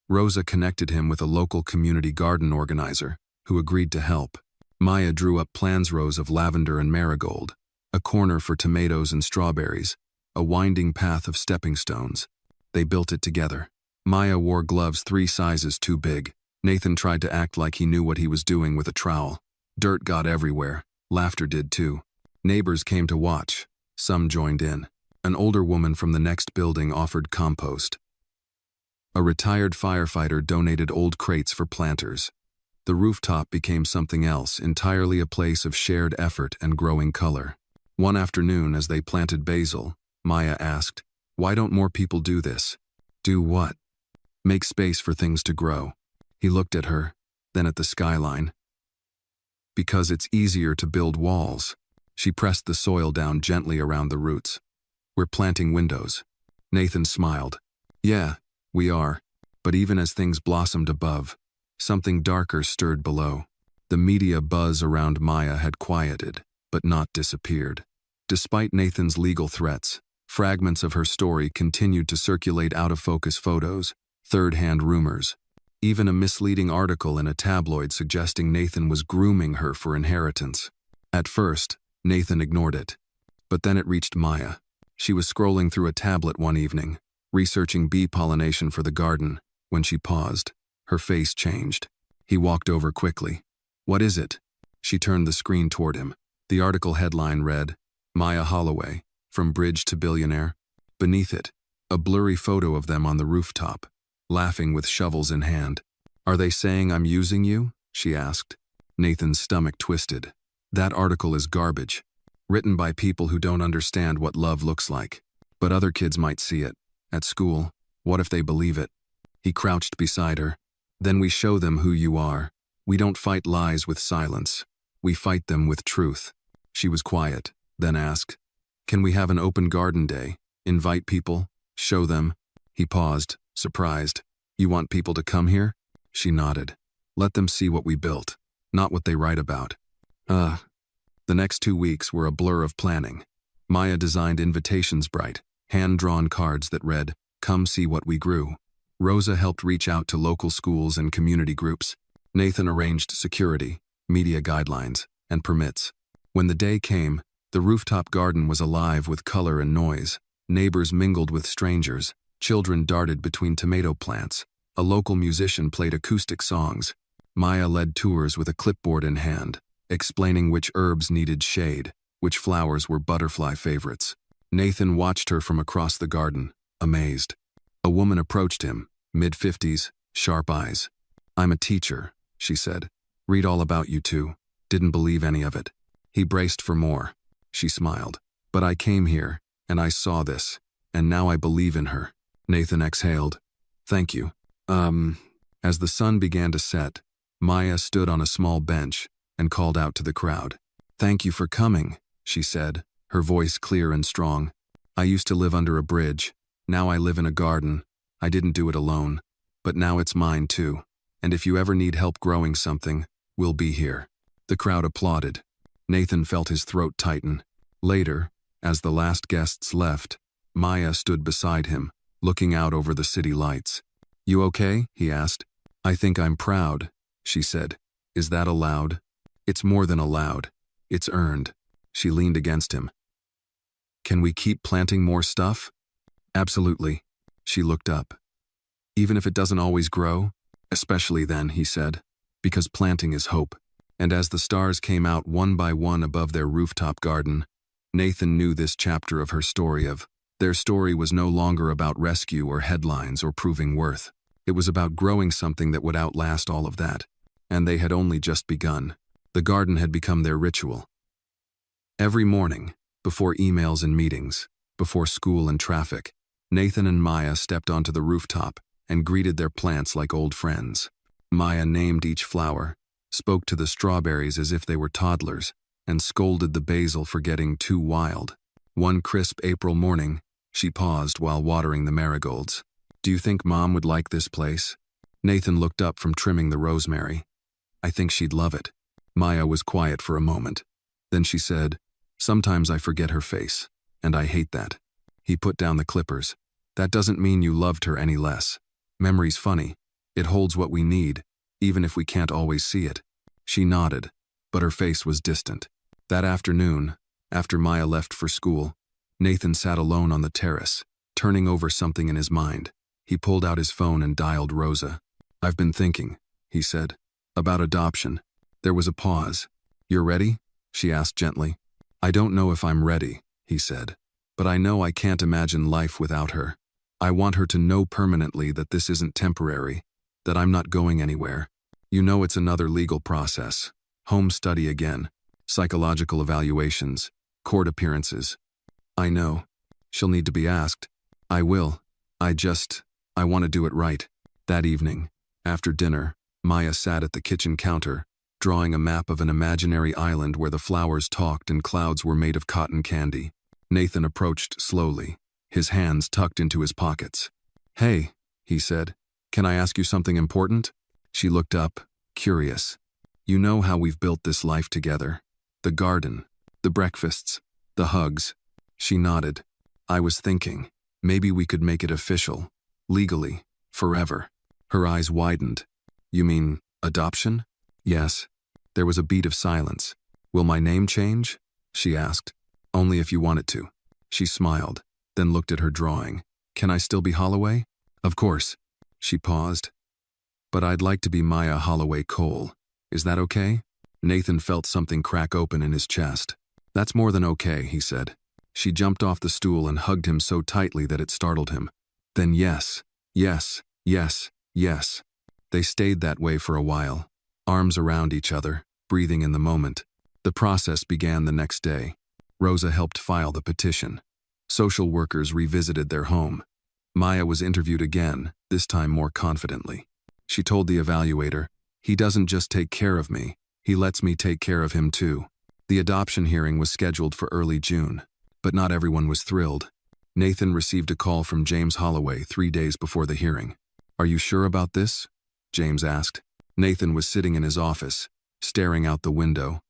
Rosa connected him with a local community garden organizer, who agreed to help. Maya drew up plans rows of lavender and marigold, a corner for tomatoes and strawberries, a winding path of stepping stones. They built it together. Maya wore gloves 3 sizes too big. Nathan tried to act like he knew what he was doing with a trowel. Dirt got everywhere. Laughter did too. Neighbors came to watch. Some joined in. An older woman from the next building offered compost. A retired firefighter donated old crates for planters. The rooftop became something else, entirely a place of shared effort and growing color. One afternoon, as they planted basil, Maya asked, "Why don't more people do this?" "Do what?" "Make space for things to grow." He looked at her. then at the skyline. Because it's easier to build walls. She pressed the soil down gently around the roots. We're planting windows. Nathan smiled. Yeah, we are. But even as things blossomed above, something darker stirred below. The media buzz around Maya had quieted, but not disappeared. Despite Nathan's legal threats, fragments of her story continued to circulate out-of-focus photos, third-hand rumors, even a misleading article in a tabloid suggesting Nathan was grooming her for inheritance. At first, Nathan ignored it. But then it reached Maya. She was scrolling through a tablet one evening, researching bee pollination for the garden. When she paused, her face changed. He walked over quickly. What is it? She turned the screen toward him. The article headline read, Maya Holloway, From Bridge to Billionaire. Beneath it, a blurry photo of them on the rooftop, laughing with shovels in hand. Are they saying I'm using you? She asked. Nathan's stomach twisted. That article is garbage. Written by people who don't understand what love looks like. But other kids might see it. At school, what if they believe it? He crouched beside her. Then we show them who you are. We don't fight lies with silence. We fight them with truth. She was quiet, then asked, Can we have an open garden day? Invite people? Show them? He paused, surprised. You want people to come here? She nodded. Let them see what we built, not what they write about. The next 2 weeks were a blur of planning. Maya designed invitations bright, hand-drawn cards that read, Come see what we grew. Rosa helped reach out to local schools and community groups. Nathan arranged security, media guidelines, and permits. When the day came, the rooftop garden was alive with color and noise. Neighbors mingled with strangers. Children darted between tomato plants. A local musician played acoustic songs. Maya led tours with a clipboard in hand, explaining which herbs needed shade, which flowers were butterfly favorites. Nathan watched her from across the garden, amazed. A woman approached him, mid-50s, sharp eyes. I'm a teacher, she said. Read all about you two. Didn't believe any of it. He braced for more. She smiled. But I came here, and I saw this, and now I believe in her. Nathan exhaled. Thank you. As the sun began to set, Maya stood on a small bench and called out to the crowd. Thank you for coming, she said, her voice clear and strong. I used to live under a bridge. Now I live in a garden. I didn't do it alone. But now it's mine too. And if you ever need help growing something, we'll be here. The crowd applauded. Nathan felt his throat tighten. Later, as the last guests left, Maya stood beside him, looking out over the city lights. You okay? He asked. I think I'm proud, she said. Is that allowed? It's more than allowed. It's earned. She leaned against him. Can we keep planting more stuff? Absolutely. She looked up. Even if it doesn't always grow? Especially then, he said, because planting is hope. And as the stars came out one by one above their rooftop garden, Nathan knew this chapter of her story of their story was no longer about rescue or headlines or proving worth. It was about growing something that would outlast all of that. And they had only just begun. The garden had become their ritual. Every morning, before emails and meetings, before school and traffic, Nathan and Maya stepped onto the rooftop and greeted their plants like old friends. Maya named each flower, spoke to the strawberries as if they were toddlers, and scolded the basil for getting too wild. One crisp April morning, she paused while watering the marigolds. Do you think Mom would like this place? Nathan looked up from trimming the rosemary. I think she'd love it. Maya was quiet for a moment. Then she said, Sometimes I forget her face, and I hate that. He put down the clippers. That doesn't mean you loved her any less. Memory's funny. It holds what we need, even if we can't always see it. She nodded, but her face was distant. That afternoon, after Maya left for school, Nathan sat alone on the terrace, turning over something in his mind. He pulled out his phone and dialed Rosa. I've been thinking, he said, about adoption. There was a pause. You're ready? She asked gently. I don't know if I'm ready, he said, but I know I can't imagine life without her. I want her to know permanently that this isn't temporary, that I'm not going anywhere. You know it's another legal process. Home study again. Psychological evaluations. Court appearances. I know. She'll need to be asked. I will. I want to do it right. That evening, after dinner, Maya sat at the kitchen counter, drawing a map of an imaginary island where the flowers talked and clouds were made of cotton candy. Nathan approached slowly, his hands tucked into his pockets. "Hey," he said, "can I ask you something important?" She looked up, curious. "You know how we've built this life together? The garden, the breakfasts, the hugs." She nodded. "I was thinking, maybe we could make it official, legally, forever." Her eyes widened. "You mean, adoption?" "Yes." There was a beat of silence. "Will my name change?" she asked. "Only if you want it to." She smiled, then looked at her drawing. "Can I still be Holloway?" "Of course." She paused. "But I'd like to be Maya Holloway Cole. Is that okay?" Nathan felt something crack open in his chest. "That's more than okay," he said. She jumped off the stool and hugged him so tightly that it startled him. "Then yes, yes, yes, yes." They stayed that way for a while, arms around each other, breathing in the moment. The process began the next day. Rosa helped file the petition. Social workers revisited their home. Maya was interviewed again, this time more confidently. She told the evaluator, "He doesn't just take care of me, he lets me take care of him too." The adoption hearing was scheduled for early June, but not everyone was thrilled. Nathan received a call from James Holloway 3 days before the hearing. "Are you sure about this?" James asked. Nathan was sitting in his office, staring out the window.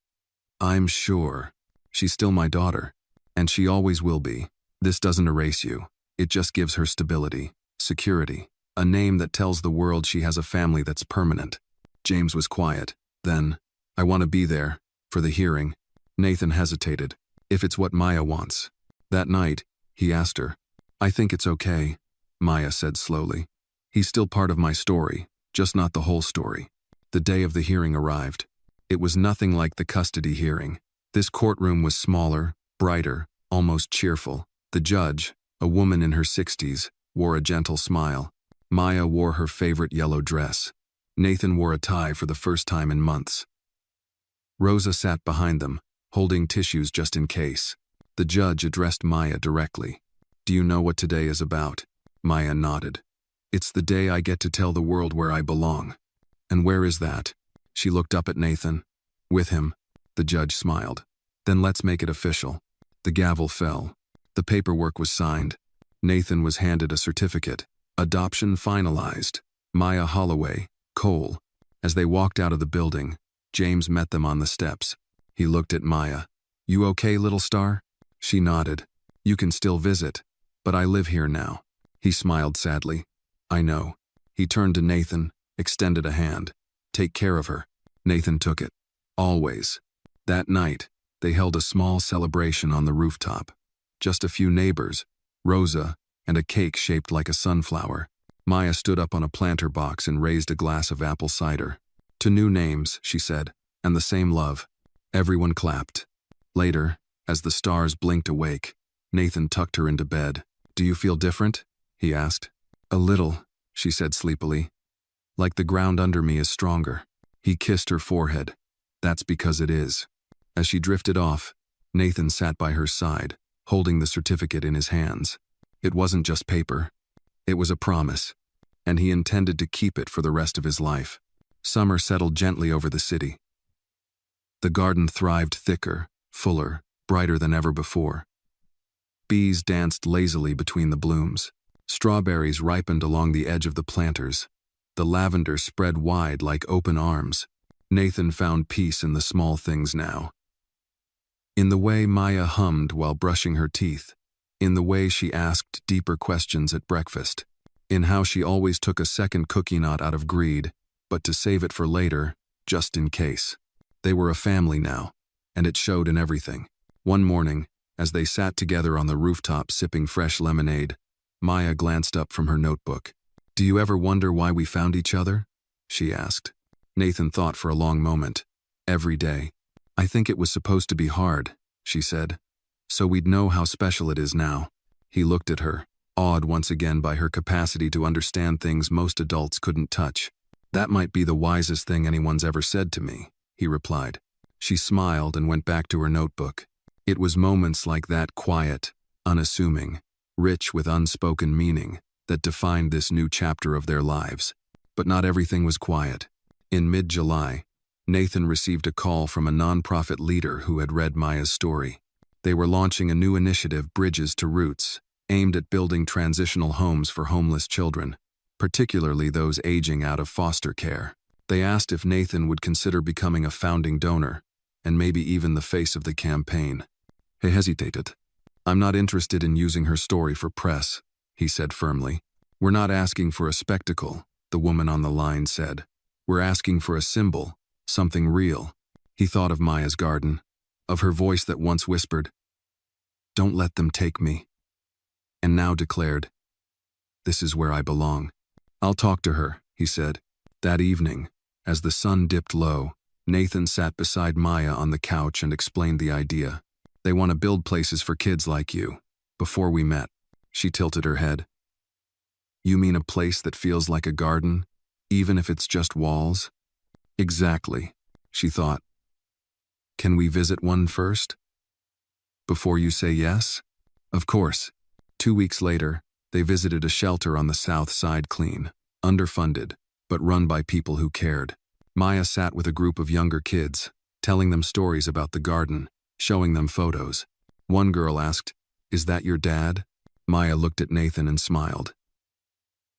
"I'm sure. She's still my daughter, and she always will be. This doesn't erase you. It just gives her stability, security, a name that tells the world she has a family that's permanent." James was quiet. Then, "I want to be there, for the hearing." Nathan hesitated. "If it's what Maya wants." That night, he asked her. "I think it's okay," Maya said slowly. "He's still part of my story, just not the whole story." The day of the hearing arrived. It was nothing like the custody hearing. This courtroom was smaller, brighter, almost cheerful. The judge, a woman in her 60s, wore a gentle smile. Maya wore her favorite yellow dress. Nathan wore a tie for the first time in months. Rosa sat behind them, holding tissues just in case. The judge addressed Maya directly. "Do you know what today is about?" Maya nodded. "It's the day I get to tell the world where I belong." "And where is that?" She looked up at Nathan. "With him." The judge smiled. "Then let's make it official." The gavel fell. The paperwork was signed. Nathan was handed a certificate. Adoption finalized. Maya Holloway, Cole. As they walked out of the building, James met them on the steps. He looked at Maya. "You okay, little star?" She nodded. "You can still visit, but I live here now." He smiled sadly. "I know." He turned to Nathan, extended a hand. "Take care of her." Nathan took it. Always. That night, they held a small celebration on the rooftop. Just a few neighbors, Rosa, and a cake shaped like a sunflower. Maya stood up on a planter box and raised a glass of apple cider. "To new names," she said, "and the same love." Everyone clapped. Later, as the stars blinked awake, Nathan tucked her into bed. "Do you feel different?" he asked. "A little," she said sleepily. "Like the ground under me is stronger." He kissed her forehead. "That's because it is." As she drifted off, Nathan sat by her side, holding the certificate in his hands. It wasn't just paper. It was a promise, and he intended to keep it for the rest of his life. Summer settled gently over the city. The garden thrived thicker, fuller, brighter than ever before. Bees danced lazily between the blooms. Strawberries ripened along the edge of the planters. The lavender spread wide like open arms. Nathan found peace in the small things now. In the way Maya hummed while brushing her teeth. In the way she asked deeper questions at breakfast. In how she always took a second cookie knot out of greed, but to save it for later, just in case. They were a family now, and it showed in everything. One morning, as they sat together on the rooftop sipping fresh lemonade, Maya glanced up from her notebook. "Do you ever wonder why we found each other?" she asked. Nathan thought for a long moment. "Every day. I think it was supposed to be hard," she said. "So we'd know how special it is now." He looked at her, awed once again by her capacity to understand things most adults couldn't touch. "That might be the wisest thing anyone's ever said to me," he replied. She smiled and went back to her notebook. It was moments like that, quiet, unassuming, rich with unspoken meaning, that defined this new chapter of their lives. But not everything was quiet. In mid-July, Nathan received a call from a nonprofit leader who had read Maya's story. They were launching a new initiative, Bridges to Roots, aimed at building transitional homes for homeless children, particularly those aging out of foster care. They asked if Nathan would consider becoming a founding donor, and maybe even the face of the campaign. He hesitated. "I'm not interested in using her story for press," he said firmly. "We're not asking for a spectacle," the woman on the line said. "We're asking for a symbol, something real." He thought of Maya's garden, of her voice that once whispered, "Don't let them take me," and now declared, "This is where I belong." "I'll talk to her," he said. That evening, as the sun dipped low, Nathan sat beside Maya on the couch and explained the idea. "They want to build places for kids like you." Before we met, she tilted her head. "You mean a place that feels like a garden, even if it's just walls?" "Exactly," she thought. "Can we visit one first? Before you say yes?" Of course. 2 weeks later, they visited a shelter on the south side, clean, underfunded, but run by people who cared. Maya sat with a group of younger kids, telling them stories about the garden, showing them photos. One girl asked, "Is that your dad?" Maya looked at Nathan and smiled.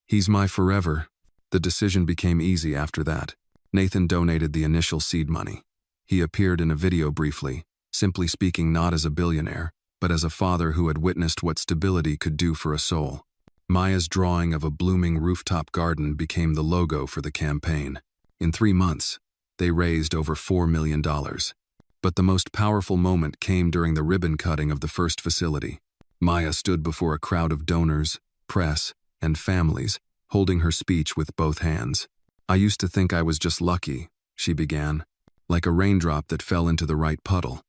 "He's my forever." The decision became easy after that. Nathan donated the initial seed money. He appeared in a video briefly, simply speaking not as a billionaire, but as a father who had witnessed what stability could do for a soul. Maya's drawing of a blooming rooftop garden became the logo for the campaign. In 3 months, they raised over $4 million. But the most powerful moment came during the ribbon cutting of the first facility. Maya stood before a crowd of donors, press, and families, holding her speech with both hands. "I used to think I was just lucky," she began, "like a raindrop that fell into the right puddle.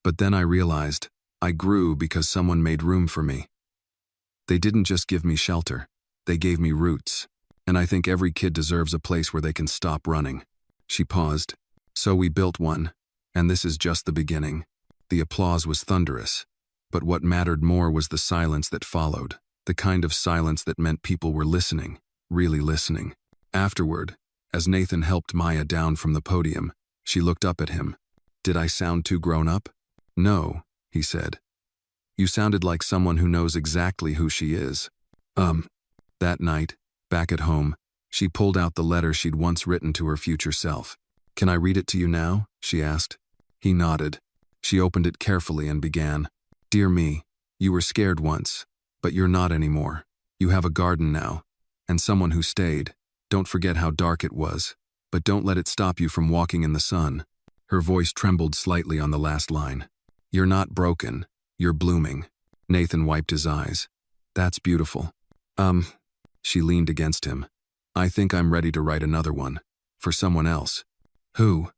But then I realized I grew because someone made room for me. They didn't just give me shelter, they gave me roots. And I think every kid deserves a place where they can stop running." She paused. "So we built one, and this is just the beginning." The applause was thunderous, but what mattered more was the silence that followed, the kind of silence that meant people were listening, really listening. Afterward, as Nathan helped Maya down from the podium, she looked up at him. "Did I sound too grown up?" "No," he said. "You sounded like someone who knows exactly who she is." That night, back at home, she pulled out the letter she'd once written to her future self. "Can I read it to you now?" she asked. He nodded. She opened it carefully and began, "Dear me, you were scared once, but you're not anymore. You have a garden now, and someone who stayed. Don't forget how dark it was, but don't let it stop you from walking in the sun." Her voice trembled slightly on the last line. "You're not broken, you're blooming." Nathan wiped his eyes. "That's beautiful." She leaned against him. "I think I'm ready to write another one. For someone else." "Who?"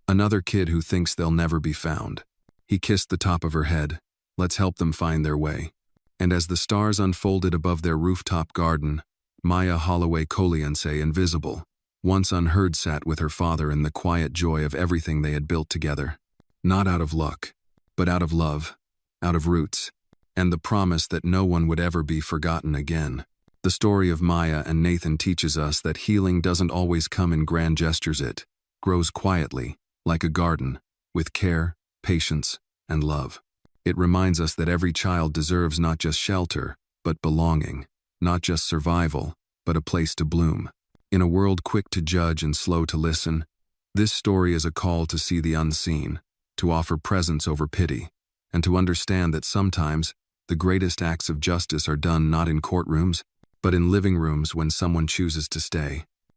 "Another kid who thinks they'll never be found." He kissed the top of her head. "Let's help them find their way." And as the stars unfolded above their rooftop garden, Maya Holloway Coliense, invisible, once unheard, sat with her father in the quiet joy of everything they had built together. Not out of luck, but out of love, out of roots, and the promise that no one would ever be forgotten again. The story of Maya and Nathan teaches us that healing doesn't always come in grand gestures. It grows quietly, like a garden, with care, patience, and love. It reminds us that every child deserves not just shelter, but belonging, not just survival, but a place to bloom. In a world quick to judge and slow to listen, this story is a call to see the unseen, to offer presence over pity, and to understand that sometimes the greatest acts of justice are done not in courtrooms, but in living rooms when someone chooses to stay.